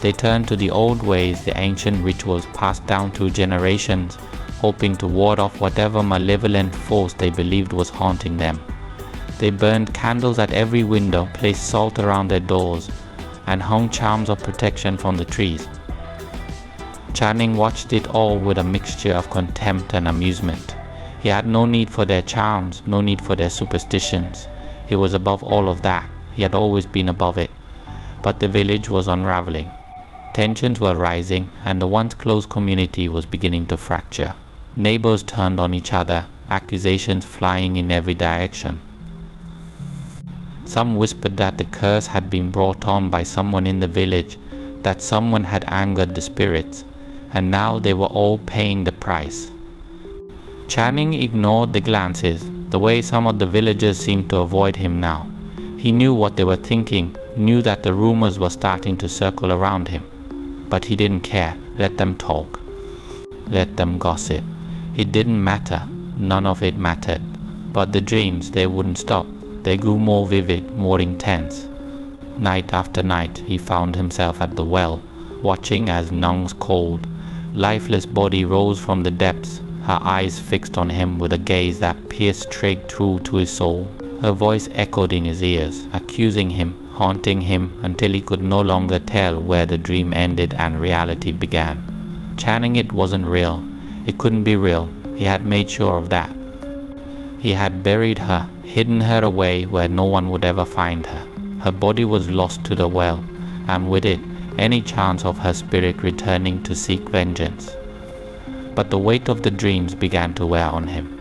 [SPEAKER 1] They turned to the old ways, the ancient rituals passed down through generations, hoping to ward off whatever malevolent force they believed was haunting them. They burned candles at every window, placed salt around their doors, and hung charms of protection from the trees. Channing watched it all with a mixture of contempt and amusement. He had no need for their charms, no need for their superstitions. He was above all of that. He had always been above it. But the village was unraveling. Tensions were rising, and the once close community was beginning to fracture. Neighbors turned on each other, accusations flying in every direction. Some whispered that the curse had been brought on by someone in the village, that someone had angered the spirits, and now they were all paying the price. Channing ignored the glances, the way some of the villagers seemed to avoid him now. He knew what they were thinking, knew that the rumors were starting to circle around him. But he didn't care. Let them talk. Let them gossip. It didn't matter. None of it mattered. But the dreams, they wouldn't stop. They grew more vivid, more intense. Night after night, he found himself at the well, watching as Nung's cold, lifeless body rose from the depths, her eyes fixed on him with a gaze that pierced straight through to his soul. Her voice echoed in his ears, accusing him, haunting him until he could no longer tell where the dream ended and reality began. Channing, it wasn't real. It couldn't be real. He had made sure of that. He had buried her, hidden her away where no one would ever find her. Her body was lost to the well, and with it, any chance of her spirit returning to seek vengeance. But the weight of the dreams began to wear on him.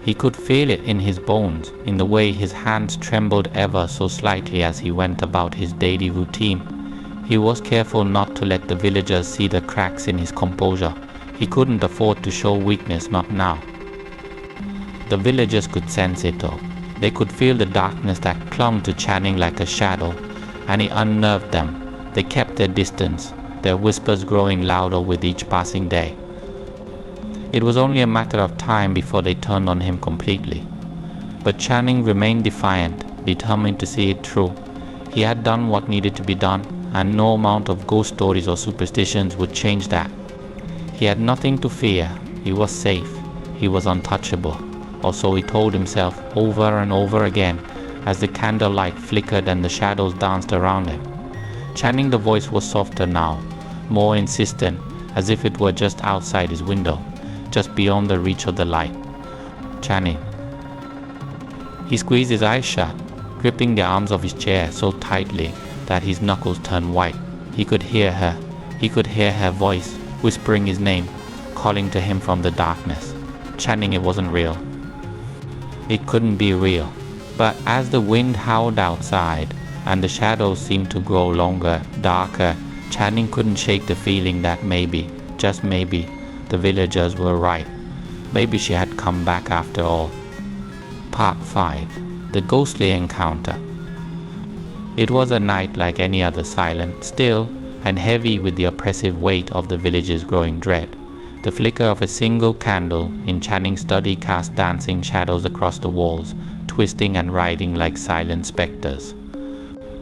[SPEAKER 1] He could feel it in his bones, in the way his hands trembled ever so slightly as he went about his daily routine. He was careful not to let the villagers see the cracks in his composure. He couldn't afford to show weakness, not now. The villagers could sense it though. They could feel the darkness that clung to Channing like a shadow, and he unnerved them. They kept their distance, their whispers growing louder with each passing day. It was only a matter of time before they turned on him completely. But Channing remained defiant, determined to see it through. He had done what needed to be done, and no amount of ghost stories or superstitions would change that. He had nothing to fear. He was safe. He was untouchable. Or so he told himself over and over again as the candlelight flickered and the shadows danced around him. Channing, the voice was softer now, more insistent, as if it were just outside his window, just beyond the reach of the light. Channing. He squeezed his eyes shut, gripping the arms of his chair so tightly that his knuckles turned white. He could hear her. He could hear her voice, whispering his name, calling to him from the darkness. Channing, it wasn't real. It couldn't be real. But as the wind howled outside, and the shadows seemed to grow longer, darker, Channing couldn't shake the feeling that maybe, just maybe, the villagers were right. Maybe she had come back after all. Part 5. The Ghostly Encounter. It was a night like any other, silent, still, and heavy with the oppressive weight of the village's growing dread. The flicker of a single candle in Channing's study cast dancing shadows across the walls, twisting and writhing like silent specters.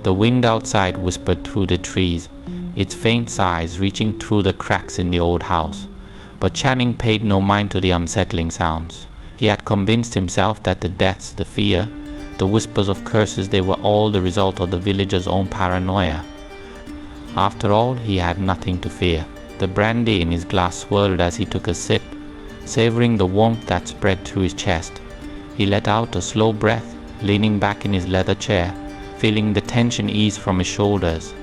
[SPEAKER 1] The wind outside whispered through the trees, its faint sighs reaching through the cracks in the old house. But Channing paid no mind to the unsettling sounds. He had convinced himself that the deaths, the fear, the whispers of curses, they were all the result of the villagers' own paranoia. After all, he had nothing to fear. The brandy in his glass swirled as he took a sip, savoring the warmth that spread through his chest. He let out a slow breath, leaning back in his leather chair, feeling the tension ease from his shoulders.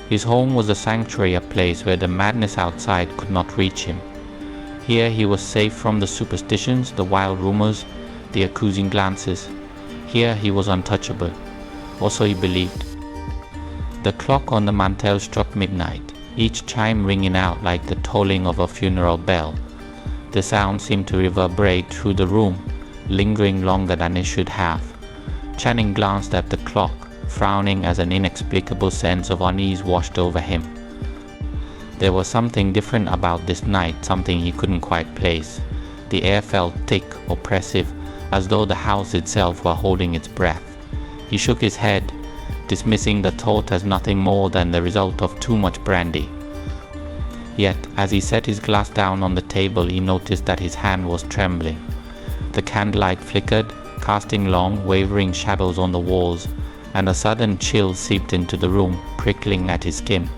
[SPEAKER 1] His home was a sanctuary, a place where the madness outside could not reach him. Here he was safe from the superstitions, the wild rumors, the accusing glances. Here he was untouchable. Or so he believed. The clock on the mantel struck midnight, each chime ringing out like the tolling of a funeral bell. The sound seemed to reverberate through the room, lingering longer than it should have. Channing glanced at the clock, frowning as an inexplicable sense of unease washed over him. There was something different about this night, something he couldn't quite place. The air felt thick, oppressive, as though the house itself were holding its breath. He shook his head, dismissing the thought as nothing more than the result of too much brandy. Yet, as he set his glass down on the table, he noticed that his hand was trembling. The candlelight flickered, casting long, wavering shadows on the walls, and a sudden chill seeped into the room, prickling at his skin.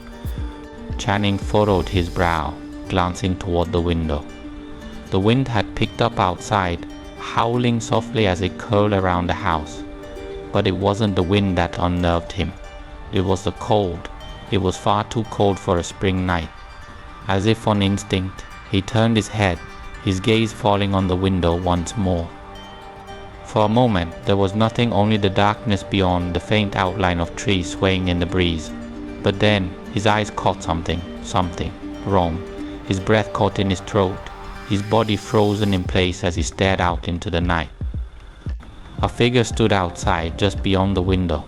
[SPEAKER 1] Channing furrowed his brow, glancing toward the window. The wind had picked up outside, howling softly as it curled around the house. But it wasn't the wind that unnerved him. It was the cold. It was far too cold for a spring night. As if on instinct, he turned his head, his gaze falling on the window once more. For a moment, there was nothing, only the darkness beyond, the faint outline of trees swaying in the breeze. But then, his eyes caught something wrong. His breath caught in his throat, his body frozen in place as he stared out into the night. A figure stood outside, just beyond the window.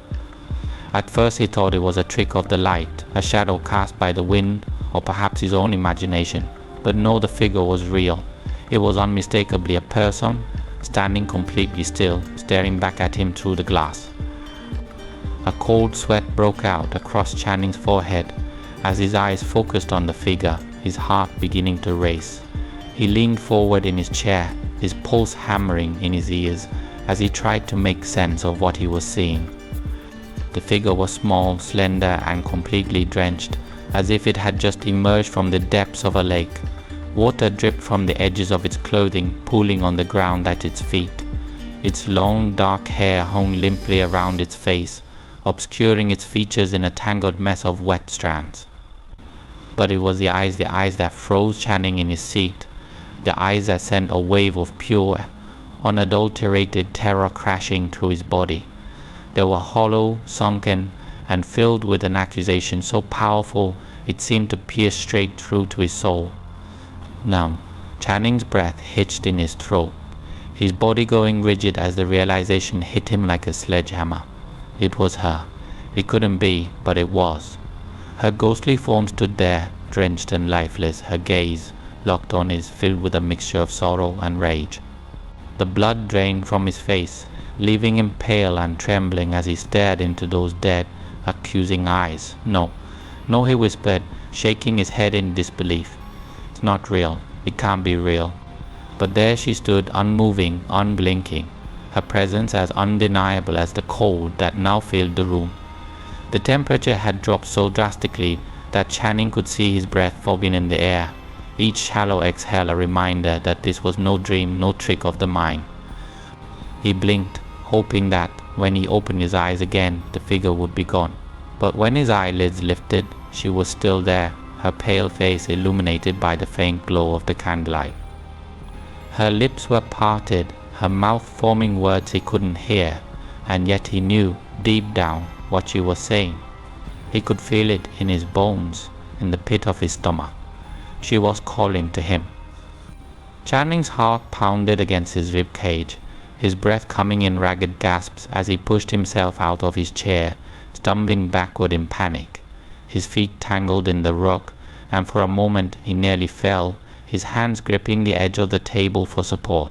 [SPEAKER 1] At first he thought it was a trick of the light, a shadow cast by the wind, or perhaps his own imagination. But no, the figure was real. It was unmistakably a person, standing completely still, staring back at him through the glass. A cold sweat broke out across Channing's forehead as his eyes focused on the figure, his heart beginning to race. He leaned forward in his chair, his pulse hammering in his ears as he tried to make sense of what he was seeing. The figure was small, slender, and completely drenched, as if it had just emerged from the depths of a lake. Water dripped from the edges of its clothing, pooling on the ground at its feet. Its long, dark hair hung limply around its face, obscuring its features in a tangled mess of wet strands. But it was the eyes that froze Channing in his seat, the eyes that sent a wave of pure, unadulterated terror crashing through his body. They were hollow, sunken, and filled with an accusation so powerful it seemed to pierce straight through to his soul. Now, Channing's breath hitched in his throat, his body going rigid as the realization hit him like a sledgehammer. It was her. It couldn't be, but it was. Her ghostly form stood there, drenched and lifeless, her gaze, locked on his, filled with a mixture of sorrow and rage. The blood drained from his face, leaving him pale and trembling as he stared into those dead, accusing eyes. No, he whispered, shaking his head in disbelief. It's not real. It can't be real. But there she stood, unmoving, unblinking, her presence as undeniable as the cold that now filled the room. The temperature had dropped so drastically that Channing could see his breath fogging in the air, each shallow exhale a reminder that this was no dream, no trick of the mind. He blinked, hoping that, when he opened his eyes again, the figure would be gone. But when his eyelids lifted, she was still there, her pale face illuminated by the faint glow of the candlelight. Her lips were parted, her mouth forming words he couldn't hear, and yet he knew, deep down, what she was saying. He could feel it in his bones, in the pit of his stomach. She was calling to him. Channing's heart pounded against his rib cage, his breath coming in ragged gasps as he pushed himself out of his chair, stumbling backward in panic. His feet tangled in the rug, and for a moment he nearly fell, his hands gripping the edge of the table for support.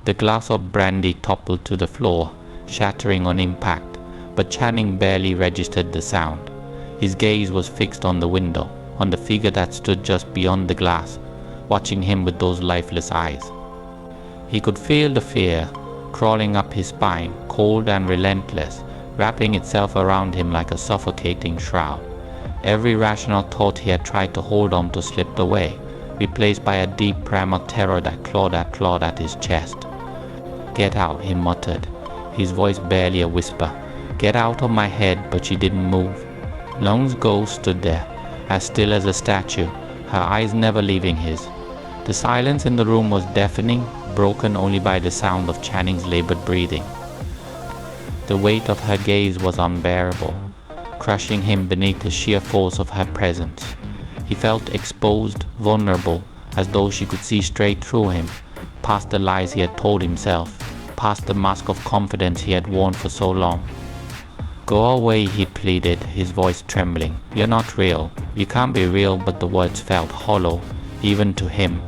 [SPEAKER 1] The glass of brandy toppled to the floor, shattering on impact, but Channing barely registered the sound. His gaze was fixed on the window, on the figure that stood just beyond the glass, watching him with those lifeless eyes. He could feel the fear crawling up his spine, cold and relentless, wrapping itself around him like a suffocating shroud. Every rational thought he had tried to hold on to slipped away, replaced by a deep primal terror that clawed at his chest. "Get out," he muttered, his voice barely a whisper. "Get out of my head," but she didn't move. Lung's ghost stood there, as still as a statue, her eyes never leaving his. The silence in the room was deafening, broken only by the sound of Channing's labored breathing. The weight of her gaze was unbearable, crushing him beneath the sheer force of her presence. He felt exposed, vulnerable, as though she could see straight through him, past the lies he had told himself, past the mask of confidence he had worn for so long. "Go away," he pleaded, his voice trembling. "You're not real. You can't be real," but the words felt hollow, even to him.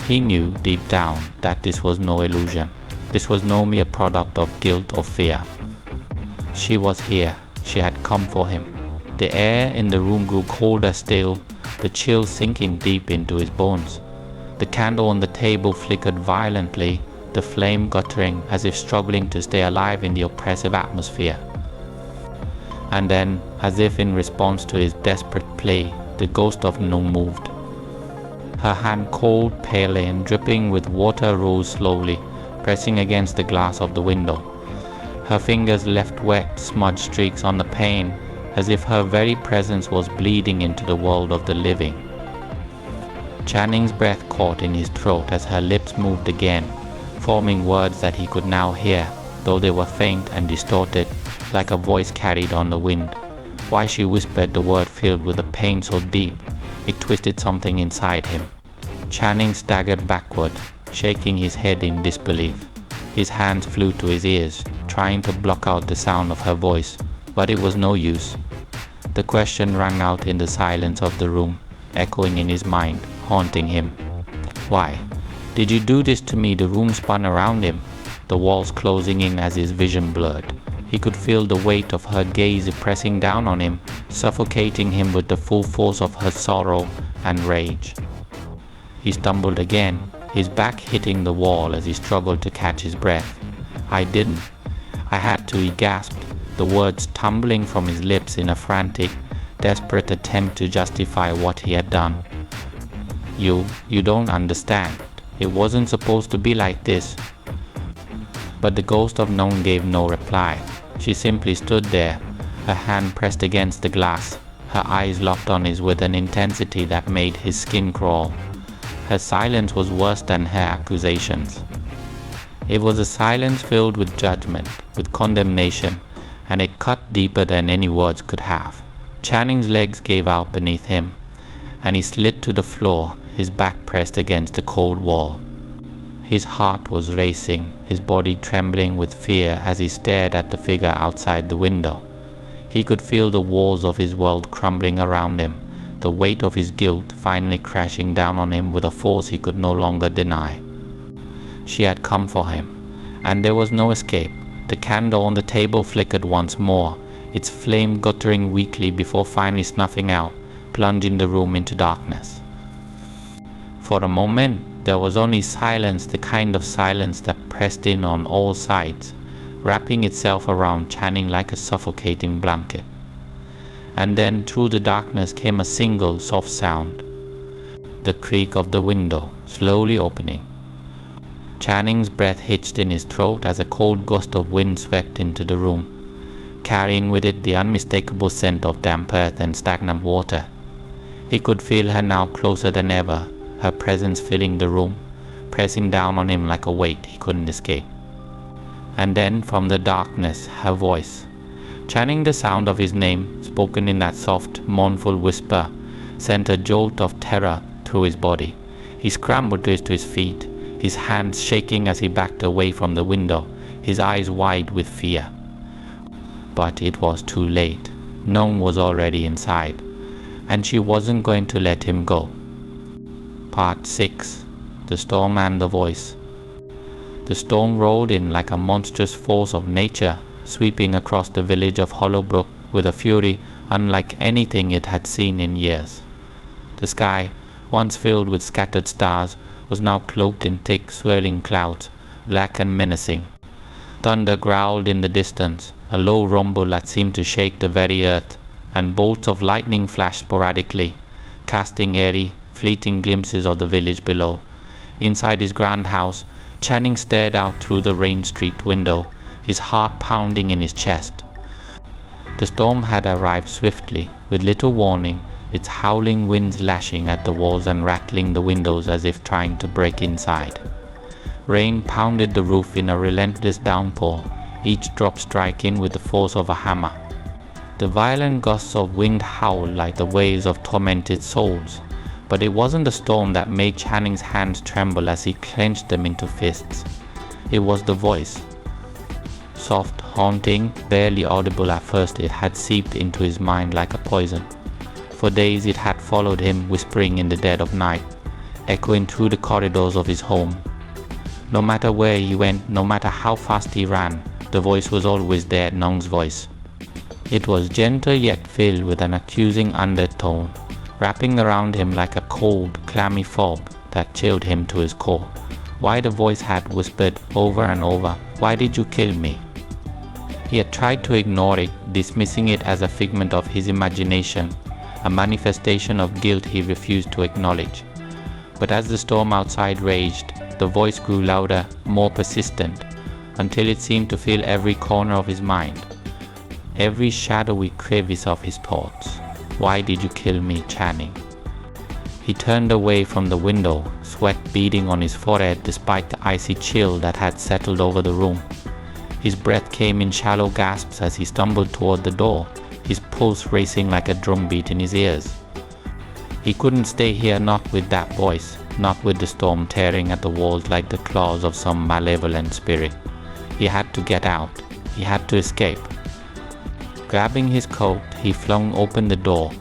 [SPEAKER 1] He knew, deep down, that this was no illusion. This was no mere product of guilt or fear. She was here. She had come for him. The air in the room grew colder still, the chill sinking deep into his bones. The candle on the table flickered violently, the flame guttering as if struggling to stay alive in the oppressive atmosphere. And then, as if in response to his desperate plea, the ghost of Nung moved. Her hand, cold, pale and dripping with water, rose slowly, pressing against the glass of the window. Her fingers left wet, smudged streaks on the pane, as if her very presence was bleeding into the world of the living. Channing's breath caught in his throat as her lips moved again, forming words that he could now hear, though they were faint and distorted, like a voice carried on the wind. Why she whispered the word filled with a pain so deep, it twisted something inside him. Channing staggered backward, shaking his head in disbelief. His hands flew to his ears, trying to block out the sound of her voice, but it was no use. The question rang out in the silence of the room, echoing in his mind, haunting him. "Why? Did you do this to me?" The room spun around him, the walls closing in as his vision blurred. He could feel the weight of her gaze pressing down on him, suffocating him with the full force of her sorrow and rage. He stumbled again, his back hitting the wall as he struggled to catch his breath. "I didn't. I had to," he gasped, the words tumbling from his lips in a frantic, desperate attempt to justify what he had done. You don't understand. It wasn't supposed to be like this." But the ghost of Nung gave no reply. She simply stood there, her hand pressed against the glass, her eyes locked on his with an intensity that made his skin crawl. Her silence was worse than her accusations. It was a silence filled with judgment, with condemnation, and it cut deeper than any words could have. Channing's legs gave out beneath him, and he slid to the floor, his back pressed against the cold wall. His heart was racing, his body trembling with fear as he stared at the figure outside the window. He could feel the walls of his world crumbling around him, the weight of his guilt finally crashing down on him with a force he could no longer deny. She had come for him, and there was no escape. The candle on the table flickered once more, its flame guttering weakly before finally snuffing out, plunging the room into darkness. For a moment, there was only silence, the kind of silence that pressed in on all sides, wrapping itself around Channing like a suffocating blanket. And then through the darkness came a single soft sound, the creak of the window slowly opening. Channing's breath hitched in his throat as a cold gust of wind swept into the room, carrying with it the unmistakable scent of damp earth and stagnant water. He could feel her now closer than ever, her presence filling the room, pressing down on him like a weight he couldn't escape. And then from the darkness, her voice. Channing, the sound of his name, spoken in that soft, mournful whisper, sent a jolt of terror through his body. He scrambled to his feet, his hands shaking as he backed away from the window, his eyes wide with fear. But it was too late. Nung was already inside, and she wasn't going to let him go. Part 6. The Storm and the Voice. The storm rolled in like a monstrous force of nature, sweeping across the village of Hollowbrook with a fury unlike anything it had seen in years. The sky, once filled with scattered stars, was now cloaked in thick, swirling clouds, black and menacing. Thunder growled in the distance, a low rumble that seemed to shake the very earth, and bolts of lightning flashed sporadically, casting eerie, fleeting glimpses of the village below. Inside his grand house, Channing stared out through the rain streaked window, his heart pounding in his chest. The storm had arrived swiftly, with little warning, its howling winds lashing at the walls and rattling the windows as if trying to break inside. Rain pounded the roof in a relentless downpour, each drop striking with the force of a hammer. The violent gusts of wind howled like the waves of tormented souls, but it wasn't the storm that made Channing's hands tremble as he clenched them into fists. It was the voice. Soft, haunting, barely audible at first, it had seeped into his mind like a poison. For days it had followed him, whispering in the dead of night, echoing through the corridors of his home. No matter where he went, no matter how fast he ran, the voice was always there, Nong's voice. It was gentle yet filled with an accusing undertone, wrapping around him like a cold, clammy fog that chilled him to his core. Why the voice had whispered over and over, "Why did you kill me?" He had tried to ignore it, dismissing it as a figment of his imagination, a manifestation of guilt he refused to acknowledge. But as the storm outside raged, the voice grew louder, more persistent, until it seemed to fill every corner of his mind, every shadowy crevice of his thoughts. Why did you kill me, Channing? He turned away from the window, sweat beading on his forehead despite the icy chill that had settled over the room. His breath came in shallow gasps as he stumbled toward the door, his pulse racing like a drumbeat in his ears. He couldn't stay here, not with that voice, not with the storm tearing at the walls like the claws of some malevolent spirit. He had to get out. He had to escape. Grabbing his coat, he flung open the door,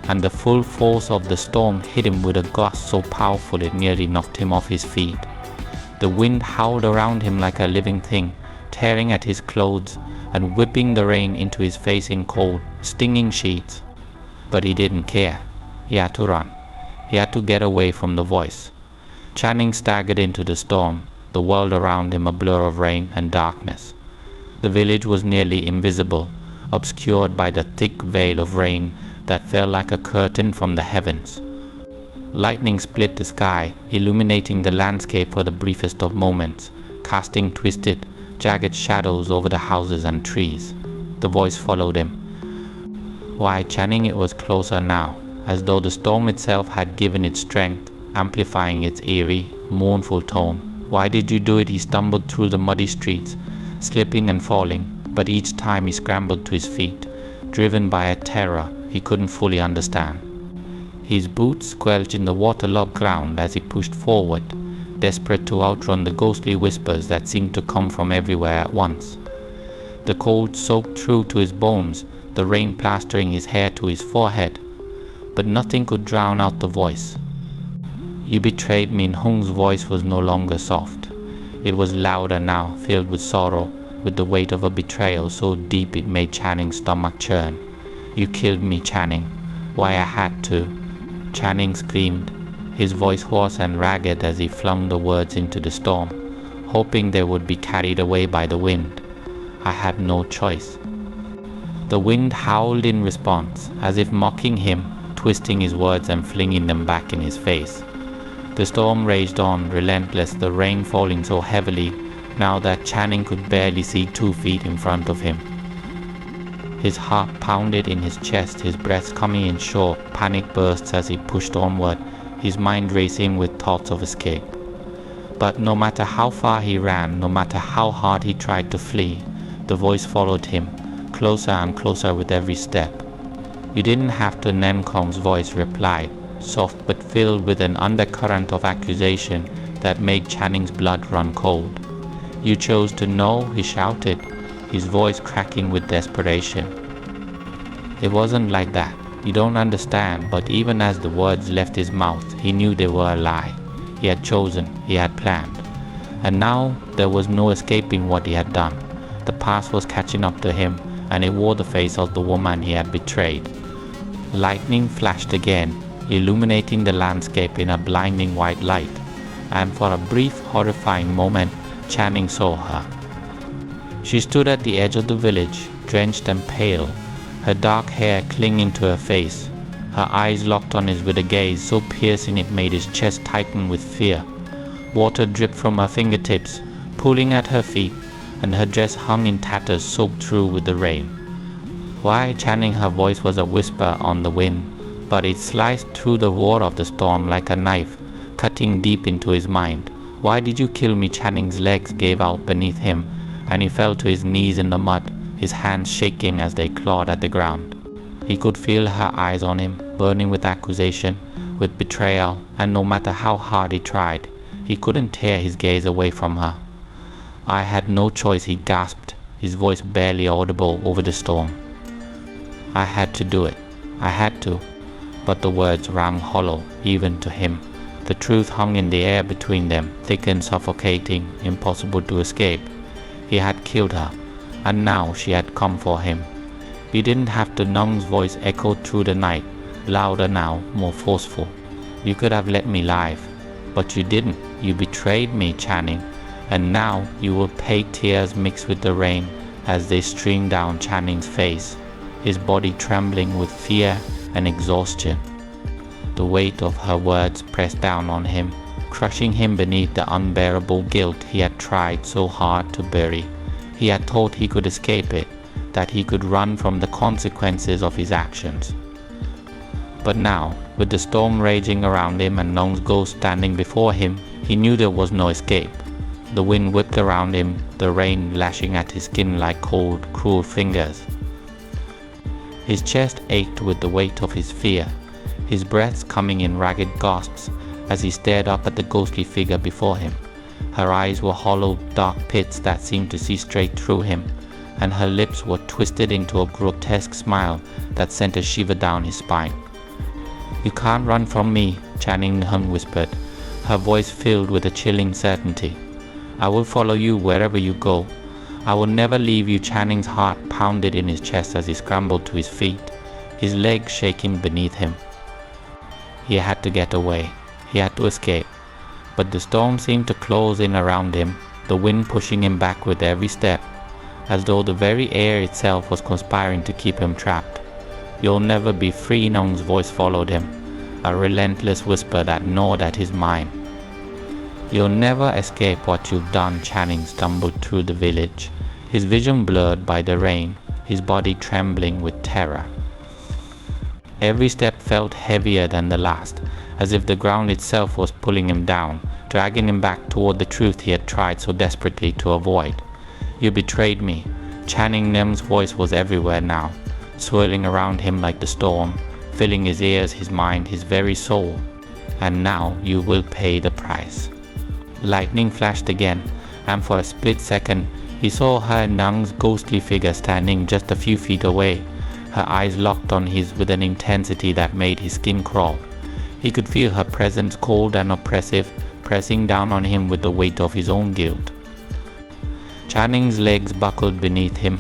[SPEAKER 1] and the full force of the storm hit him with a gust so powerful it nearly knocked him off his feet. The wind howled around him like a living thing, tearing at his clothes and whipping the rain into his face in cold, stinging sheets. But he didn't care. He had to run. He had to get away from the voice. Channing staggered into the storm, the world around him a blur of rain and darkness. The village was nearly invisible, obscured by the thick veil of rain that fell like a curtain from the heavens. Lightning split the sky, illuminating the landscape for the briefest of moments, casting twisted, jagged shadows over the houses and trees. The voice followed him. Why, Channing, it was closer now, as though the storm itself had given it strength, amplifying its eerie, mournful tone. Why did you do it? He stumbled through the muddy streets, slipping and falling, but each time he scrambled to his feet, driven by a terror he couldn't fully understand. His boots squelched in the waterlogged ground as he pushed forward, desperate to outrun the ghostly whispers that seemed to come from everywhere at once. The cold soaked through to his bones, the rain plastering his hair to his forehead, but nothing could drown out the voice. You betrayed me. Hong's voice was no longer soft. It was louder now, filled with sorrow, with the weight of a betrayal so deep it made Channing's stomach churn. You killed me, Channing. Why, I had to. Channing screamed, his voice hoarse and ragged as he flung the words into the storm, hoping they would be carried away by the wind. I had no choice. The wind howled in response, as if mocking him, twisting his words and flinging them back in his face. The storm raged on, relentless, the rain falling so heavily now that Channing could barely see 2 feet in front of him. His heart pounded in his chest, his breath coming in short, panic bursts as he pushed onward, his mind racing with thoughts of escape. But no matter how far he ran, no matter how hard he tried to flee, the voice followed him, closer and closer with every step. You didn't have to, Nenkong's voice replied, soft but filled with an undercurrent of accusation that made Channing's blood run cold. You chose to know, he shouted, his voice cracking with desperation. It wasn't like that. You don't understand, but even as the words left his mouth, he knew they were a lie. He had chosen, he had planned. And now there was no escaping what he had done. The past was catching up to him, and it wore the face of the woman he had betrayed. Lightning flashed again, illuminating the landscape in a blinding white light, and for a brief, horrifying moment, Channing saw her. She stood at the edge of the village, drenched and pale, her dark hair clinging to her face, her eyes locked on his with a gaze so piercing it made his chest tighten with fear. Water dripped from her fingertips, pooling at her feet, and her dress hung in tatters soaked through with the rain. Why, Channing, her voice was a whisper on the wind. but it sliced through the roar of the storm like a knife, cutting deep into his mind. "Why did you kill me?" Channing's legs gave out beneath him, and he fell to his knees in the mud, his hands shaking as they clawed at the ground. He could feel her eyes on him, burning with accusation, with betrayal, and no matter how hard he tried, he couldn't tear his gaze away from her. "I had no choice," he gasped, his voice barely audible over the storm. "I had to do it. I had to." But the words rang hollow, even to him. The truth hung in the air between them, thick and suffocating, impossible to escape. He had killed her, and now she had come for him. "You didn't have to." Nung's voice echoed through the night, louder now, more forceful. "You could have let me live, but you didn't. You betrayed me, Channing, and now you will pay." Tears mixed with the rain as they streamed down Channing's face, his body trembling with fear and exhaustion. The weight of her words pressed down on him, crushing him beneath the unbearable guilt he had tried so hard to bury. He had thought he could escape it, that he could run from the consequences of his actions. But now, with the storm raging around him and Nung's ghost standing before him, he knew there was no escape. The wind whipped around him, the rain lashing at his skin like cold, cruel fingers. His chest ached with the weight of his fear, his breaths coming in ragged gasps as he stared up at the ghostly figure before him. Her eyes were hollow, dark pits that seemed to see straight through him, and her lips were twisted into a grotesque smile that sent a shiver down his spine. "You can't run from me," Channing whispered, her voice filled with a chilling certainty. "I will follow you wherever you go. I will never leave you." Channing's heart pounded in his chest as he scrambled to his feet, his legs shaking beneath him. He had to get away. He had to escape. But the storm seemed to close in around him, the wind pushing him back with every step, as though the very air itself was conspiring to keep him trapped. "You'll never be free." Nung's voice followed him, a relentless whisper that gnawed at his mind. "You'll never escape what you've done." Channing stumbled through the village, his vision blurred by the rain, his body trembling with terror. Every step felt heavier than the last, as if the ground itself was pulling him down, dragging him back toward the truth he had tried so desperately to avoid. "You betrayed me." Channing Nem's voice was everywhere now, swirling around him like the storm, filling his ears, his mind, his very soul. "And now you will pay the price." Lightning flashed again, and for a split second he saw her and Nung's ghostly figure standing just a few feet away, her eyes locked on his with an intensity that made his skin crawl. He could feel her presence, cold and oppressive, pressing down on him with the weight of his own guilt. Channing's legs buckled beneath him,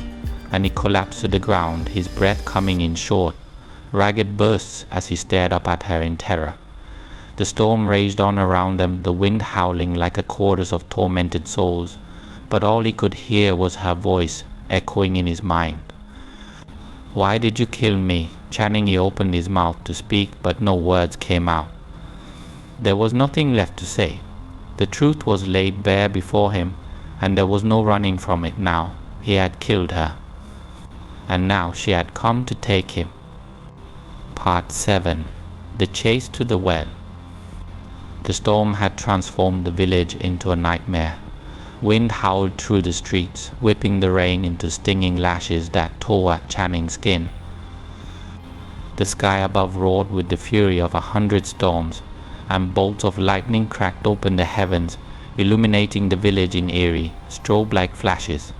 [SPEAKER 1] and he collapsed to the ground, his breath coming in short, ragged bursts as he stared up at her in terror. The storm raged on around them, the wind howling like a chorus of tormented souls, but all he could hear was her voice echoing in his mind. "Why did you kill me?" Channing opened his mouth to speak, but no words came out. There was nothing left to say. The truth was laid bare before him, and there was no running from it now. He had killed her, and now she had come to take him. Part 7. The Chase to the Well. The storm had transformed the village into a nightmare. Wind howled through the streets, whipping the rain into stinging lashes that tore at Channing's skin. The sky above roared with the fury of 100 storms, and bolts of lightning cracked open the heavens, illuminating the village in eerie, strobe-like flashes.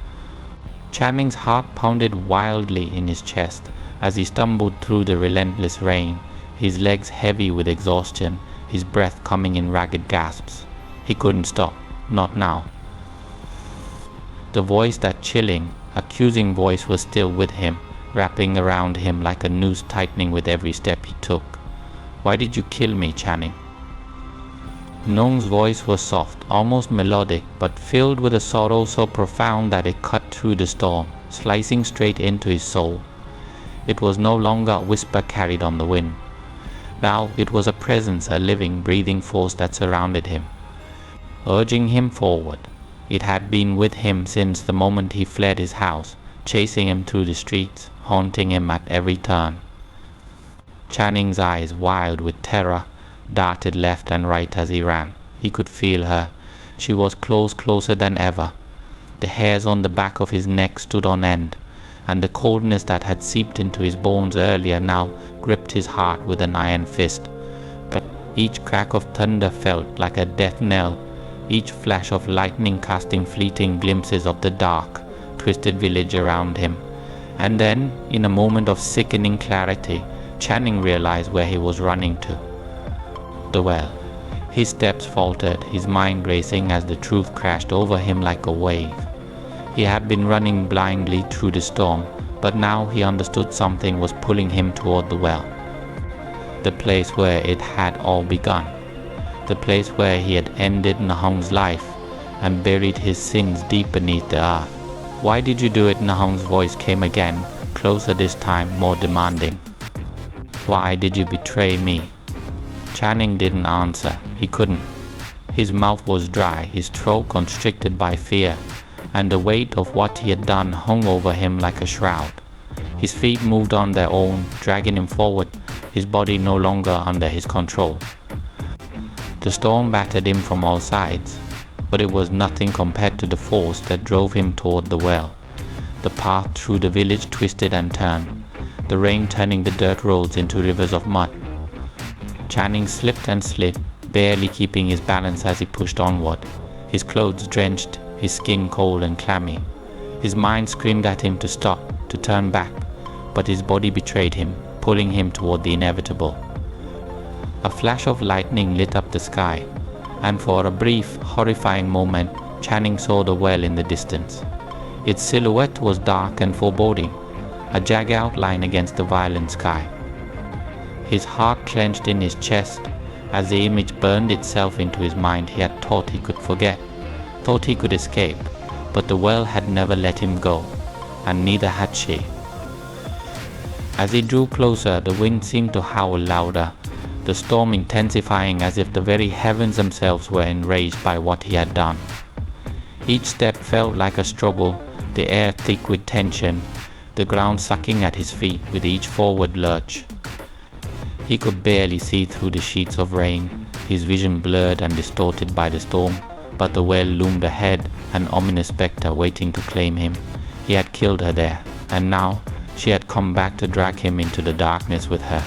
[SPEAKER 1] Channing's heart pounded wildly in his chest as he stumbled through the relentless rain, his legs heavy with exhaustion, his breath coming in ragged gasps. He couldn't stop, not now. The voice, that chilling, accusing voice, was still with him, wrapping around him like a noose, tightening with every step he took. "Why did you kill me, Channing?" Nung's voice was soft, almost melodic, but filled with a sorrow so profound that it cut through the storm, slicing straight into his soul. It was no longer a whisper carried on the wind. Now it was a presence, a living, breathing force that surrounded him, urging him forward. It had been with him since the moment he fled his house, chasing him through the streets, haunting him at every turn. Channing's eyes, wild with terror, darted left and right as he ran. He could feel her. She was closer than ever. The hairs on the back of his neck stood on end, and the coldness that had seeped into his bones earlier now gripped his heart with an iron fist. But each crack of thunder felt like a death knell, each flash of lightning casting fleeting glimpses of the dark, twisted village around him. And then, in a moment of sickening clarity, Channing realized where he was running to. The well. His steps faltered, his mind racing as the truth crashed over him like a wave. He had been running blindly through the storm, but now he understood something was pulling him toward the well. The place where it had all begun. The place where he had ended Nahong's life and buried his sins deep beneath the earth. "Why did you do it?" Nahong's voice came again, closer this time, more demanding. "Why did you betray me?" Channing didn't answer. He couldn't. His mouth was dry, his throat constricted by fear, and the weight of what he had done hung over him like a shroud. His feet moved on their own, dragging him forward, his body no longer under his control. The storm battered him from all sides, but it was nothing compared to the force that drove him toward the well. The path through the village twisted and turned, the rain turning the dirt roads into rivers of mud. Channing slipped and slid, barely keeping his balance as he pushed onward, his clothes drenched, his skin cold and clammy. His mind screamed at him to stop, to turn back, but his body betrayed him, pulling him toward the inevitable. A flash of lightning lit up the sky, and for a brief, horrifying moment, Channing saw the well in the distance. Its silhouette was dark and foreboding, a jagged outline against the violet sky. His heart clenched in his chest as the image burned itself into his mind. He had thought he could forget, thought he could escape, but the well had never let him go, and neither had she. As he drew closer, the wind seemed to howl louder, the storm intensifying as if the very heavens themselves were enraged by what he had done. Each step felt like a struggle, the air thick with tension, the ground sucking at his feet with each forward lurch. He could barely see through the sheets of rain, his vision blurred and distorted by the storm, but the well loomed ahead, an ominous spectre waiting to claim him. He had killed her there, and now she had come back to drag him into the darkness with her.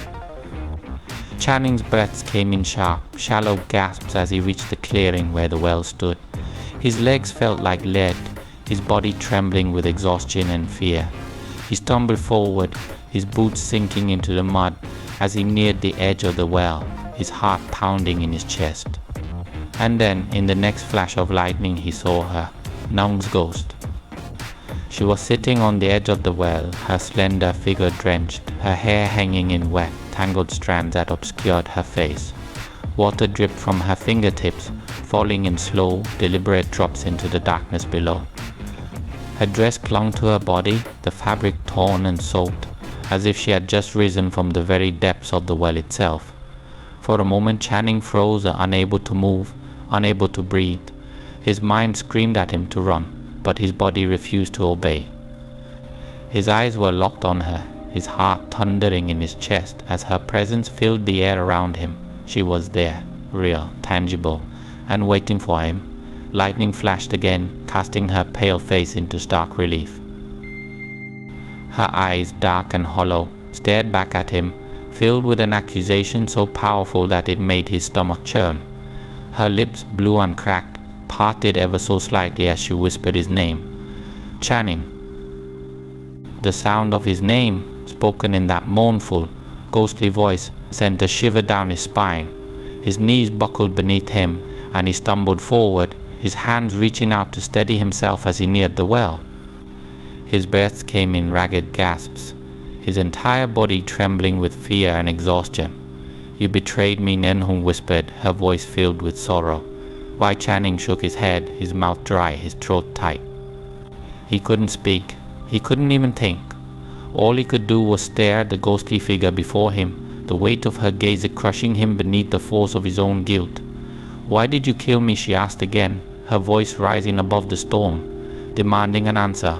[SPEAKER 1] Channing's breaths came in sharp, shallow gasps as he reached the clearing where the well stood. His legs felt like lead, his body trembling with exhaustion and fear. He stumbled forward, his boots sinking into the mud as he neared the edge of the well, his heart pounding in his chest. And then, in the next flash of lightning, he saw her, Nahong's ghost. She was sitting on the edge of the well, her slender figure drenched, her hair hanging in wet, tangled strands that obscured her face. Water dripped from her fingertips, falling in slow, deliberate drops into the darkness below. Her dress clung to her body, the fabric torn and soaked, as if she had just risen from the very depths of the well itself. For a moment Channing froze, unable to move, unable to breathe. His mind screamed at him to run, but his body refused to obey. His eyes were locked on her, his heart thundering in his chest as her presence filled the air around him. She was there, real, tangible, and waiting for him. Lightning flashed again, casting her pale face into stark relief. Her eyes, dark and hollow, stared back at him, filled with an accusation so powerful that it made his stomach churn. Her lips, blue and cracked, parted ever so slightly as she whispered his name. "Channing." The sound of his name, spoken in that mournful, ghostly voice, sent a shiver down his spine. His knees buckled beneath him, and he stumbled forward, his hands reaching out to steady himself as he neared the well. His breath came in ragged gasps, his entire body trembling with fear and exhaustion. "You betrayed me," Nahong whispered, her voice filled with sorrow. Why Channing shook his head, his mouth dry, his throat tight. He couldn't speak, he couldn't even think. All he could do was stare at the ghostly figure before him, the weight of her gaze crushing him beneath the force of his own guilt. "Why did you kill me?" she asked again, her voice rising above the storm, demanding an answer.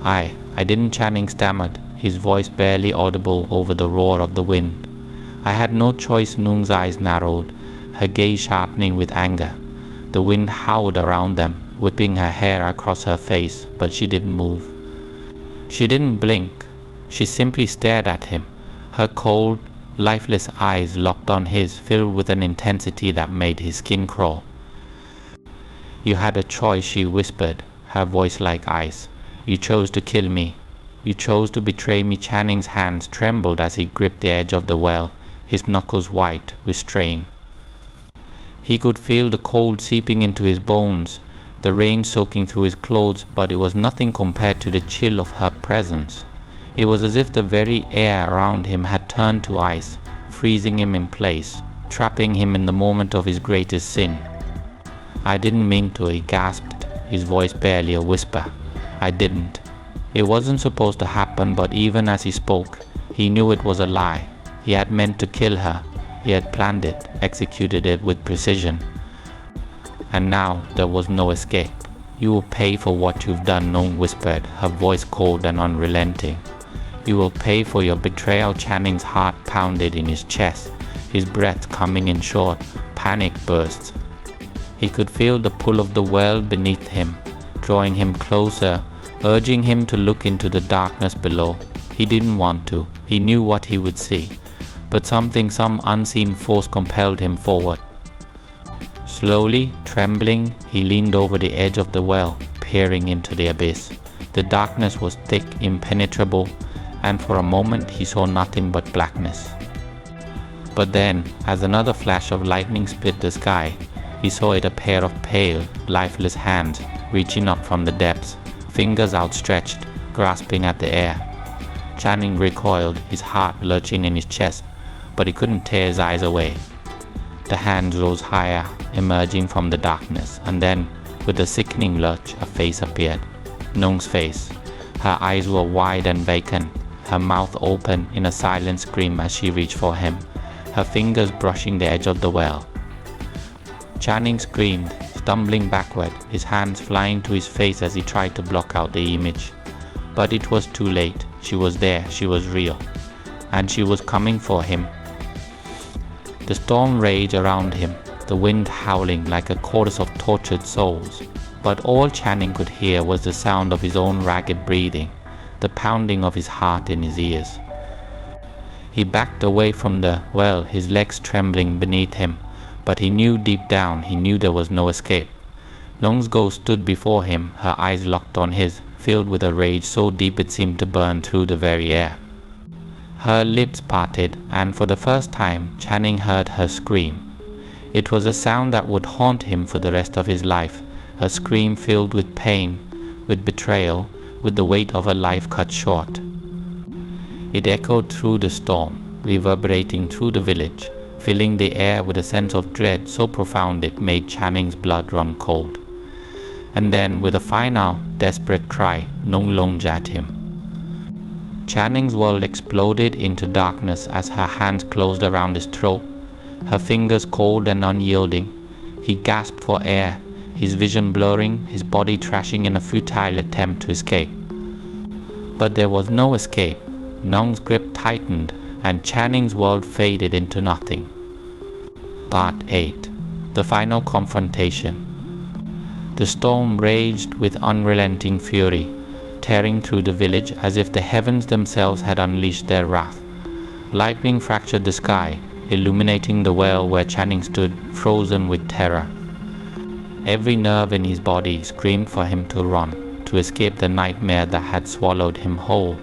[SPEAKER 1] I didn't," Channing stammered, his voice barely audible over the roar of the wind. I had no choice. Noon's eyes narrowed, her gaze sharpening with anger. The wind howled around them, whipping her hair across her face, but she didn't move. She didn't blink. She simply stared at him, her cold, lifeless eyes locked on his, filled with an intensity that made his skin crawl. "You had a choice," she whispered, her voice like ice. "You chose to kill me. You chose to betray me." Channing's hands trembled as he gripped the edge of the well, his knuckles white with strain. He could feel the cold seeping into his bones, the rain soaking through his clothes, but it was nothing compared to the chill of her presence. It was as if the very air around him had turned to ice, freezing him in place, trapping him in the moment of his greatest sin. "I didn't mean to," he gasped, his voice barely a whisper. "I didn't. It wasn't supposed to happen." But even as he spoke, he knew it was a lie. He had meant to kill her. He had planned it, executed it with precision. And now there was no escape. "You will pay for what you've done," Nong whispered, her voice cold and unrelenting. "You will pay for your betrayal." Channing's heart pounded in his chest, his breath coming in short, panic bursts. He could feel the pull of the world beneath him, drawing him closer, urging him to look into the darkness below. He didn't want to. He knew what he would see. But some unseen force compelled him forward. Slowly, trembling, he leaned over the edge of the well, peering into the abyss. The darkness was thick, impenetrable, and for a moment he saw nothing but blackness. But then, as another flash of lightning split the sky, he saw it, a pair of pale, lifeless hands reaching up from the depths, fingers outstretched, grasping at the air. Channing recoiled, his heart lurching in his chest, but he couldn't tear his eyes away. The hands rose higher, emerging from the darkness, and then, with a sickening lurch, a face appeared. Nong's face. Her eyes were wide and vacant, her mouth open in a silent scream as she reached for him, her fingers brushing the edge of the well. Channing screamed, stumbling backward, his hands flying to his face as he tried to block out the image. But it was too late. She was there, she was real, and she was coming for him. The storm raged around him, the wind howling like a chorus of tortured souls, but all Channing could hear was the sound of his own ragged breathing, the pounding of his heart in his ears. He backed away from the well, his legs trembling beneath him, but he knew deep down, he knew there was no escape. Nong's ghost stood before him, her eyes locked on his, filled with a rage so deep it seemed to burn through the very air. Her lips parted, and for the first time, Channing heard her scream. It was a sound that would haunt him for the rest of his life, a scream filled with pain, with betrayal, with the weight of a life cut short. It echoed through the storm, reverberating through the village, filling the air with a sense of dread so profound it made Channing's blood run cold. And then, with a final, desperate cry, Nong lunged at him. Channing's world exploded into darkness as her hands closed around his throat, her fingers cold and unyielding. He gasped for air, his vision blurring, his body thrashing in a futile attempt to escape. But there was no escape. Nong's grip tightened, and Channing's world faded into nothing. Part 8. The Final Confrontation. The storm raged with unrelenting fury, tearing through the village as if the heavens themselves had unleashed their wrath. Lightning fractured the sky, illuminating the well where Channing stood, frozen with terror. Every nerve in his body screamed for him to run, to escape the nightmare that had swallowed him whole,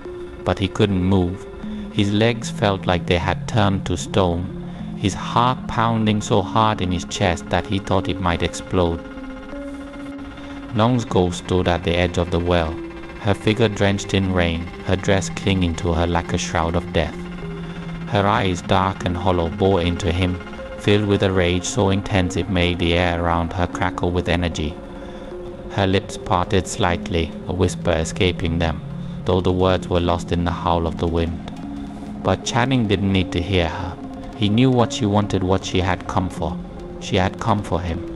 [SPEAKER 1] but he couldn't move. His legs felt like they had turned to stone, his heart pounding so hard in his chest that he thought it might explode. Nong's ghost stood at the edge of the well, her figure drenched in rain, her dress clinging to her like a shroud of death. Her eyes, dark and hollow, bore into him, filled with a rage so intense it made the air around her crackle with energy. Her lips parted slightly, a whisper escaping them, though the words were lost in the howl of the wind. But Channing didn't need to hear her. He knew what she wanted, what she had come for. She had come for him.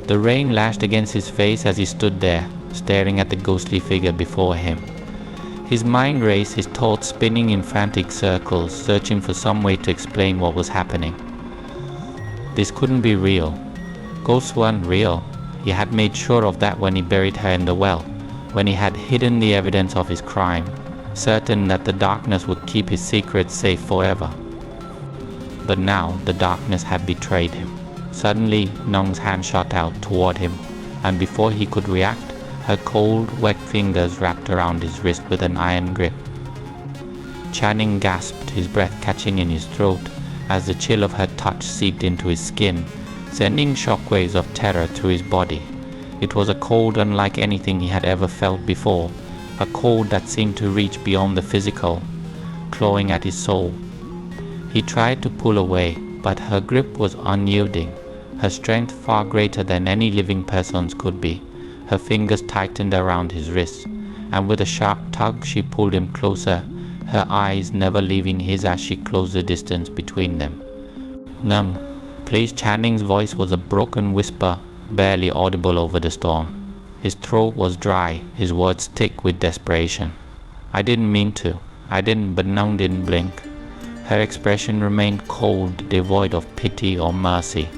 [SPEAKER 1] The rain lashed against his face as he stood there, staring at the ghostly figure before him. His mind raced, his thoughts spinning in frantic circles, searching for some way to explain what was happening. This couldn't be real. Ghosts weren't real. He had made sure of that when he buried her in the well, when he had hidden the evidence of his crime, certain that the darkness would keep his secret safe forever. But now the darkness had betrayed him. Suddenly, Nung's hand shot out toward him, and before he could react, her cold, wet fingers wrapped around his wrist with an iron grip. Channing gasped, his breath catching in his throat, as the chill of her touch seeped into his skin, sending shockwaves of terror through his body. It was a cold unlike anything he had ever felt before, a cold that seemed to reach beyond the physical, clawing at his soul. He tried to pull away, but her grip was unyielding, her strength far greater than any living person's could be. Her fingers tightened around his wrists, and with a sharp tug she pulled him closer, her eyes never leaving his as she closed the distance between them. "Nung, please." Channing's voice was a broken whisper, barely audible over the storm. His throat was dry, his words thick with desperation. "I didn't mean to. I didn't," but Nung didn't blink. Her expression remained cold, devoid of pity or mercy.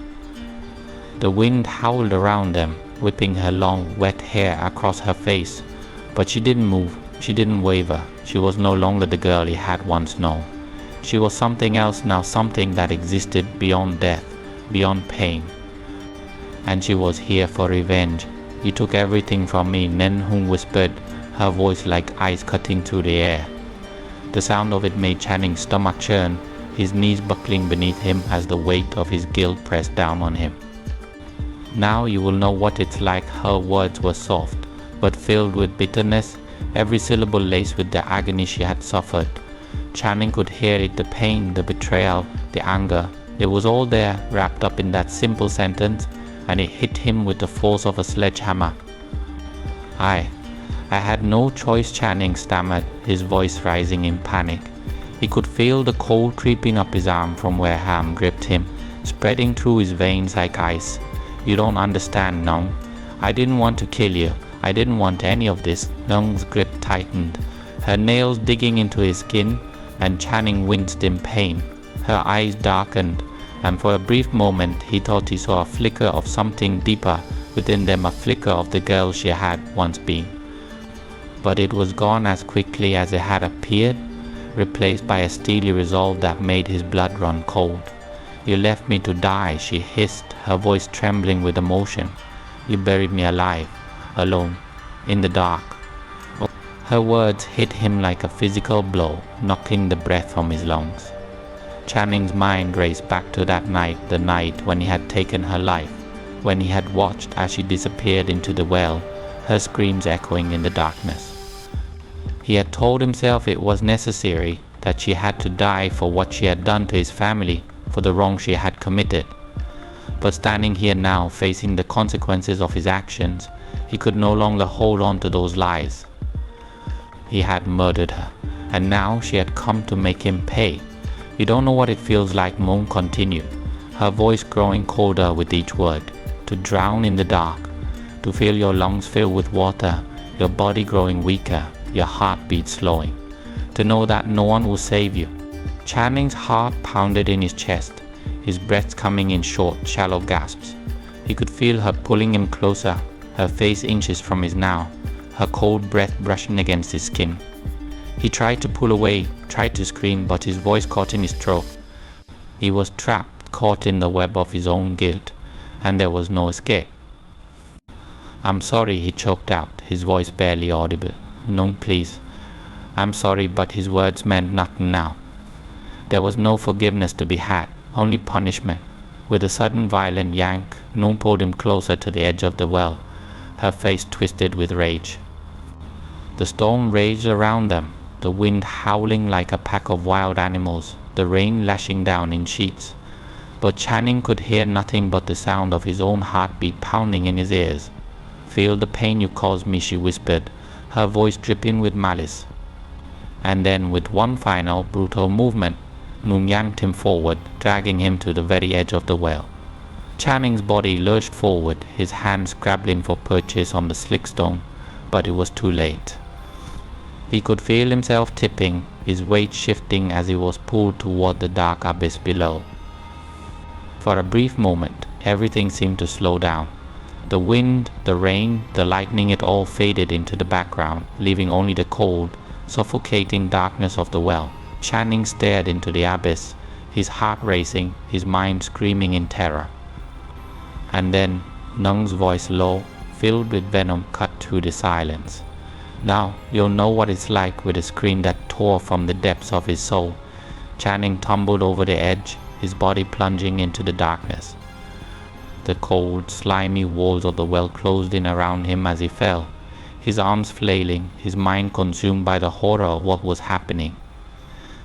[SPEAKER 1] The wind howled around them, whipping her long, wet hair across her face, but she didn't move, she didn't waver. She was no longer the girl he had once known. She was something else now, something that existed beyond death, beyond pain. And she was here for revenge. "You took everything from me," Nen Hung whispered, her voice like ice cutting through the air. The sound of it made Channing's stomach churn, his knees buckling beneath him as the weight of his guilt pressed down on him. "Now you will know what it's like." Her words were soft, but filled with bitterness, every syllable laced with the agony she had suffered. Channing could hear it, the pain, the betrayal, the anger. It was all there, wrapped up in that simple sentence, and it hit him with the force of a sledgehammer. I had no choice," Channing stammered, his voice rising in panic. He could feel the cold creeping up his arm from where Ham gripped him, spreading through his veins like ice. "You don't understand, Nung. I didn't want to kill you. I didn't want any of this." Nung's grip tightened, her nails digging into his skin, and Channing winced in pain. Her eyes darkened, and for a brief moment he thought he saw a flicker of something deeper within them, a flicker of the girl she had once been. But it was gone as quickly as it had appeared, replaced by a steely resolve that made his blood run cold. "You left me to die," she hissed, her voice trembling with emotion. "You buried me alive, alone, in the dark." Her words hit him like a physical blow, knocking the breath from his lungs. Channing's mind raced back to that night, the night when he had taken her life, when he had watched as she disappeared into the well, her screams echoing in the darkness. He had told himself it was necessary, that she had to die for what she had done to his family, for the wrong she had committed. But standing here now, facing the consequences of his actions, he could no longer hold on to those lies. He had murdered her, and now she had come to make him pay. "You don't know what it feels like," Moon continued, her voice growing colder with each word. "To drown in the dark, to feel your lungs fill with water, your body growing weaker, your heartbeat slowing. To know that no one will save you." Channing's heart pounded in his chest, his breath coming in short, shallow gasps. He could feel her pulling him closer, her face inches from his now, her cold breath brushing against his skin. He tried to pull away, tried to scream, but his voice caught in his throat. He was trapped, caught in the web of his own guilt, and there was no escape. "I'm sorry," he choked out, his voice barely audible. "No, please. I'm sorry," but his words meant nothing now. There was no forgiveness to be had, only punishment. With a sudden violent yank, Noon pulled him closer to the edge of the well, her face twisted with rage. The storm raged around them, the wind howling like a pack of wild animals, the rain lashing down in sheets. But Channing could hear nothing but the sound of his own heartbeat pounding in his ears. "Feel the pain you caused me," she whispered, her voice dripping with malice. And then, with one final, brutal movement, Noon yanked him forward, dragging him to the very edge of the well. Channing's body lurched forward, his hands scrabbling for purchase on the slick stone, but it was too late. He could feel himself tipping, his weight shifting as he was pulled toward the dark abyss below. For a brief moment, everything seemed to slow down. The wind, the rain, the lightning, it all faded into the background, leaving only the cold, suffocating darkness of the well. Channing stared into the abyss, his heart racing, his mind screaming in terror. And then, Nung's voice, low, filled with venom, cut through the silence. "Now you'll know what it's like," with a scream that tore from the depths of his soul. Channing tumbled over the edge, his body plunging into the darkness. The cold, slimy walls of the well closed in around him as he fell, his arms flailing, his mind consumed by the horror of what was happening.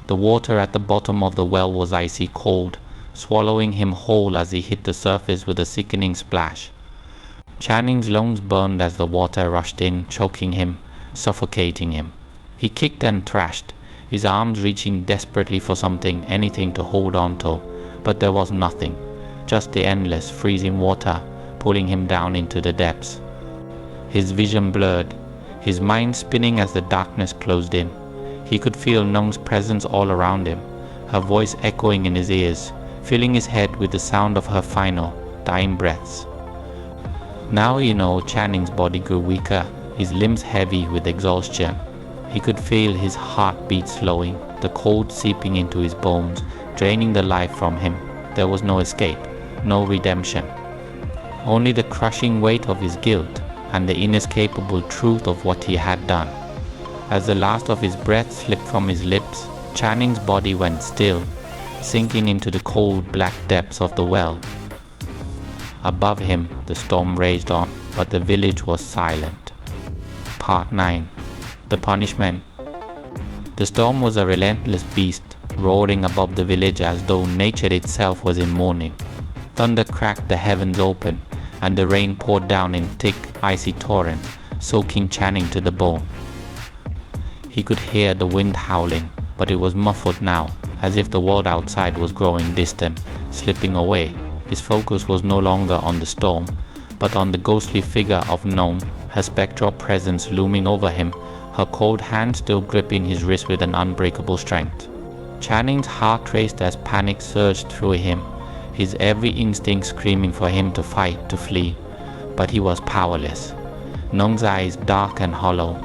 [SPEAKER 1] The water at the bottom of the well was icy cold, swallowing him whole as he hit the surface with a sickening splash. Channing's lungs burned as the water rushed in, choking him, suffocating him. He kicked and thrashed, his arms reaching desperately for something, anything to hold on to, but there was nothing, just the endless, freezing water pulling him down into the depths. His vision blurred, his mind spinning as the darkness closed in. He could feel Nung's presence all around him, her voice echoing in his ears, filling his head with the sound of her final, dying breaths. Now Channing's body grew weaker, his limbs heavy with exhaustion. He could feel his heartbeat slowing, the cold seeping into his bones, draining the life from him. There was no escape, no redemption. Only the crushing weight of his guilt and the inescapable truth of what he had done. As the last of his breath slipped from his lips, Channing's body went still, sinking into the cold black depths of the well. Above him, the storm raged on, but the village was silent. Part 9. The Punishment. The storm was a relentless beast, roaring above the village as though nature itself was in mourning. Thunder cracked the heavens open, and the rain poured down in thick, icy torrents, soaking Channing to the bone. He could hear the wind howling, but it was muffled now, as if the world outside was growing distant, slipping away. His focus was no longer on the storm, but on the ghostly figure of Nung, her spectral presence looming over him, her cold hand still gripping his wrist with an unbreakable strength. Channing's heart raced as panic surged through him, his every instinct screaming for him to fight, to flee, but he was powerless. Nung's eyes, dark and hollow,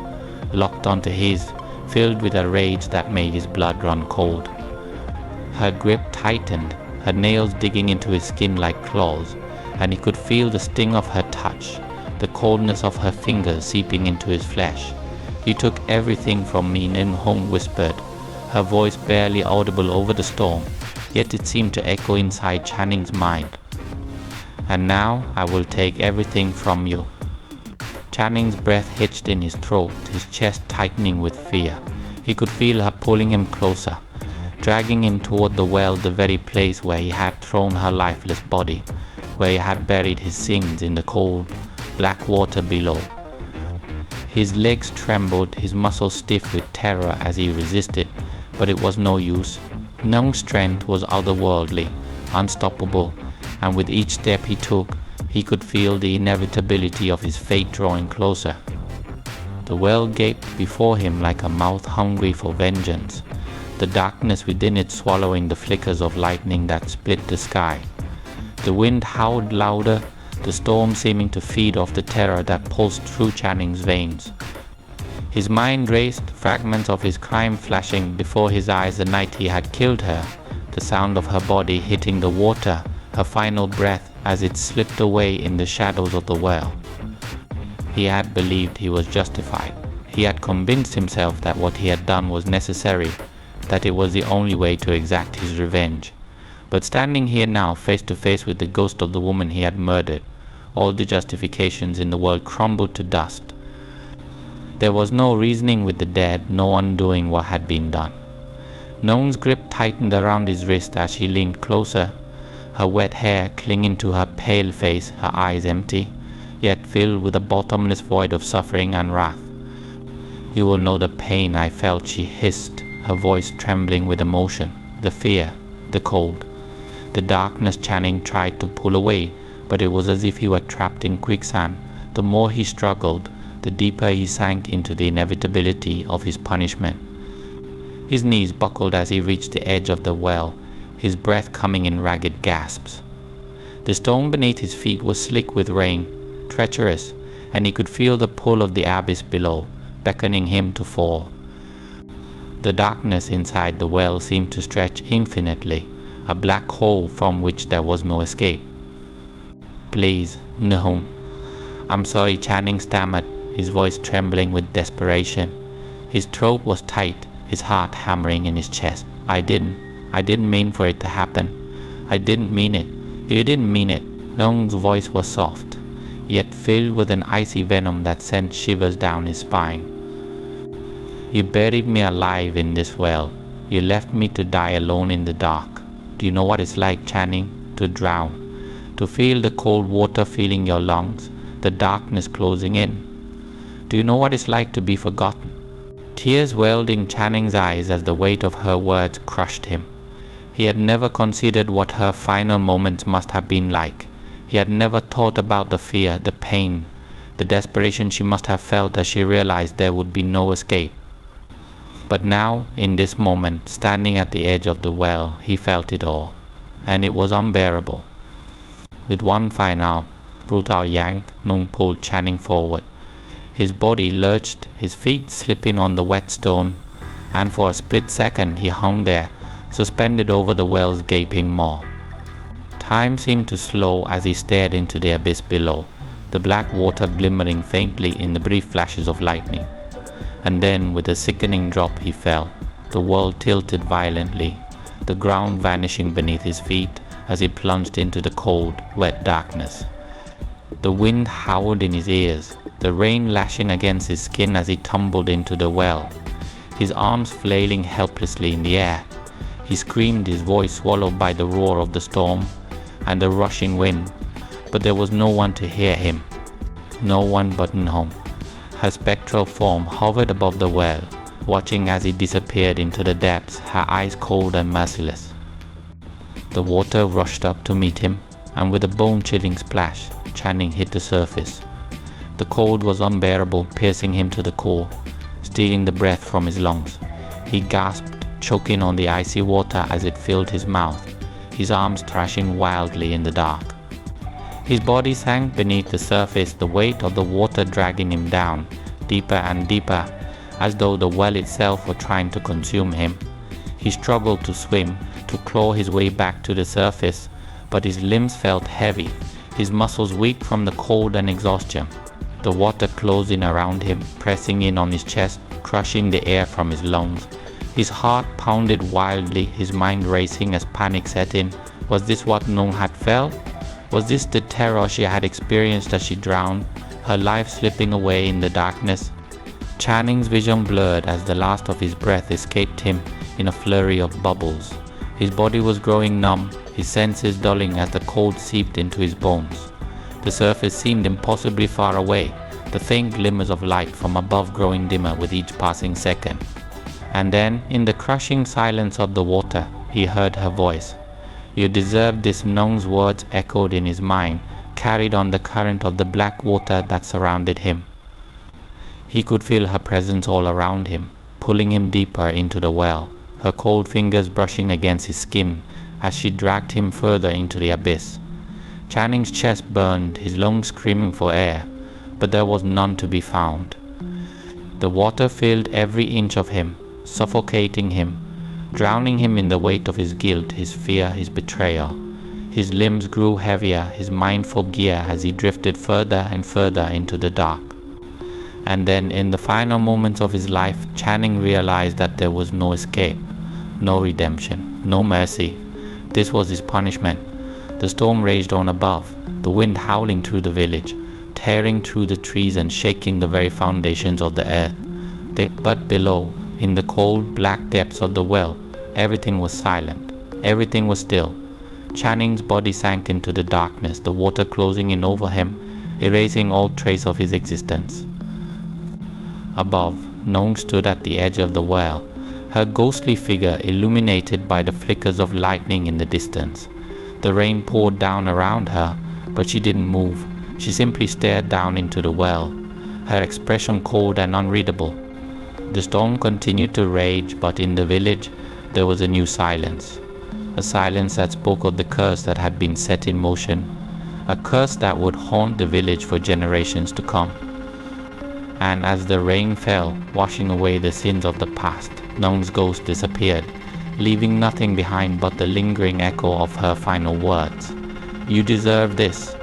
[SPEAKER 1] locked onto his, filled with a rage that made his blood run cold. Her grip tightened, her nails digging into his skin like claws, and he could feel the sting of her touch, the coldness of her fingers seeping into his flesh. "You took everything from me," Hong whispered, her voice barely audible over the storm, yet it seemed to echo inside Channing's mind. "And now I will take everything from you." Channing's breath hitched in his throat, his chest tightening with fear. He could feel her pulling him closer, dragging him toward the well, the very place where he had thrown her lifeless body, where he had buried his sins in the cold, black water below. His legs trembled, his muscles stiff with terror as he resisted, but it was no use. Nung's strength was otherworldly, unstoppable, and with each step he took, he could feel the inevitability of his fate drawing closer. The well gaped before him like a mouth hungry for vengeance, the darkness within it swallowing the flickers of lightning that split the sky. The wind howled louder, the storm seeming to feed off the terror that pulsed through Channing's veins. His mind raced, fragments of his crime flashing before his eyes the night he had killed her, the sound of her body hitting the water, her final breath as it slipped away in the shadows of the well. He had believed he was justified. He had convinced himself that what he had done was necessary, that it was the only way to exact his revenge. But standing here now, face to face with the ghost of the woman he had murdered, all the justifications in the world crumbled to dust. There was no reasoning with the dead, no undoing what had been done. Nung's grip tightened around his wrist as she leaned closer, her wet hair clinging to her pale face, her eyes empty, yet filled with a bottomless void of suffering and wrath. "You will know the pain I felt," she hissed, her voice trembling with emotion, the fear, the cold. The darkness Channing tried to pull away, but it was as if he were trapped in quicksand. The more he struggled, the deeper he sank into the inevitability of his punishment. His knees buckled as he reached the edge of the well, his breath coming in ragged gasps. The stone beneath his feet was slick with rain, treacherous, and he could feel the pull of the abyss below, beckoning him to fall. The darkness inside the well seemed to stretch infinitely, a black hole from which there was no escape. "Please, no." "I'm sorry," Channing stammered, his voice trembling with desperation. His throat was tight, his heart hammering in his chest. I didn't mean for it to happen. I didn't mean it." "You didn't mean it." Nong's voice was soft, yet filled with an icy venom that sent shivers down his spine. "You buried me alive in this well. You left me to die alone in the dark. Do you know what it's like, Channing? To drown. To feel the cold water filling your lungs, the darkness closing in. Do you know what it's like to be forgotten?" Tears welled in Channing's eyes as the weight of her words crushed him. He had never considered what her final moments must have been like. He had never thought about the fear, the pain, the desperation she must have felt as she realized there would be no escape. But now, in this moment, standing at the edge of the well, he felt it all, and it was unbearable. With one final, brutal yank, Nung pulled Channing forward. His body lurched, his feet slipping on the wet stone, and for a split second he hung there, suspended over the well's gaping maw. Time seemed to slow as he stared into the abyss below, the black water glimmering faintly in the brief flashes of lightning. And then, with a sickening drop, he fell. The world tilted violently, the ground vanishing beneath his feet as he plunged into the cold, wet darkness. The wind howled in his ears, the rain lashing against his skin as he tumbled into the well, his arms flailing helplessly in the air. He screamed, his voice swallowed by the roar of the storm and the rushing wind, but there was no one to hear him. No one but Nhong. Her spectral form hovered above the well, watching as he disappeared into the depths, her eyes cold and merciless. The water rushed up to meet him, and with a bone-chilling splash, Channing hit the surface. The cold was unbearable, piercing him to the core, stealing the breath from his lungs. He gasped, choking on the icy water as it filled his mouth, his arms thrashing wildly in the dark. His body sank beneath the surface, the weight of the water dragging him down, deeper and deeper, as though the well itself were trying to consume him. He struggled to swim, to claw his way back to the surface, but his limbs felt heavy, his muscles weak from the cold and exhaustion. The water closed in around him, pressing in on his chest, crushing the air from his lungs. His heart pounded wildly, his mind racing as panic set in. Was this what Nong had felt? Was this the terror she had experienced as she drowned, her life slipping away in the darkness? Channing's vision blurred as the last of his breath escaped him in a flurry of bubbles. His body was growing numb, his senses dulling as the cold seeped into his bones. The surface seemed impossibly far away, the faint glimmers of light from above growing dimmer with each passing second. And then, in the crushing silence of the water, he heard her voice. "You deserve this," Nong's words echoed in his mind, carried on the current of the black water that surrounded him. He could feel her presence all around him, pulling him deeper into the well, her cold fingers brushing against his skin as she dragged him further into the abyss. Channing's chest burned, his lungs screaming for air, but there was none to be found. The water filled every inch of him, suffocating him, drowning him in the weight of his guilt, his fear, his betrayal. His limbs grew heavier, his mind full gear as he drifted further and further into the dark. And then, in the final moments of his life, Channing realized that there was no escape, no redemption, no mercy. This was his punishment. The storm raged on above, the wind howling through the village, tearing through the trees and shaking the very foundations of the earth. But below, in the cold, black depths of the well, everything was silent. Everything was still. Channing's body sank into the darkness, the water closing in over him, erasing all trace of his existence. Above, Nong stood at the edge of the well, her ghostly figure illuminated by the flickers of lightning in the distance. The rain poured down around her, but she didn't move. She simply stared down into the well, her expression cold and unreadable. The storm continued to rage, but in the village there was a new silence. A silence that spoke of the curse that had been set in motion, a curse that would haunt the village for generations to come. And as the rain fell, washing away the sins of the past, Nung's ghost disappeared, leaving nothing behind but the lingering echo of her final words. "You deserve this.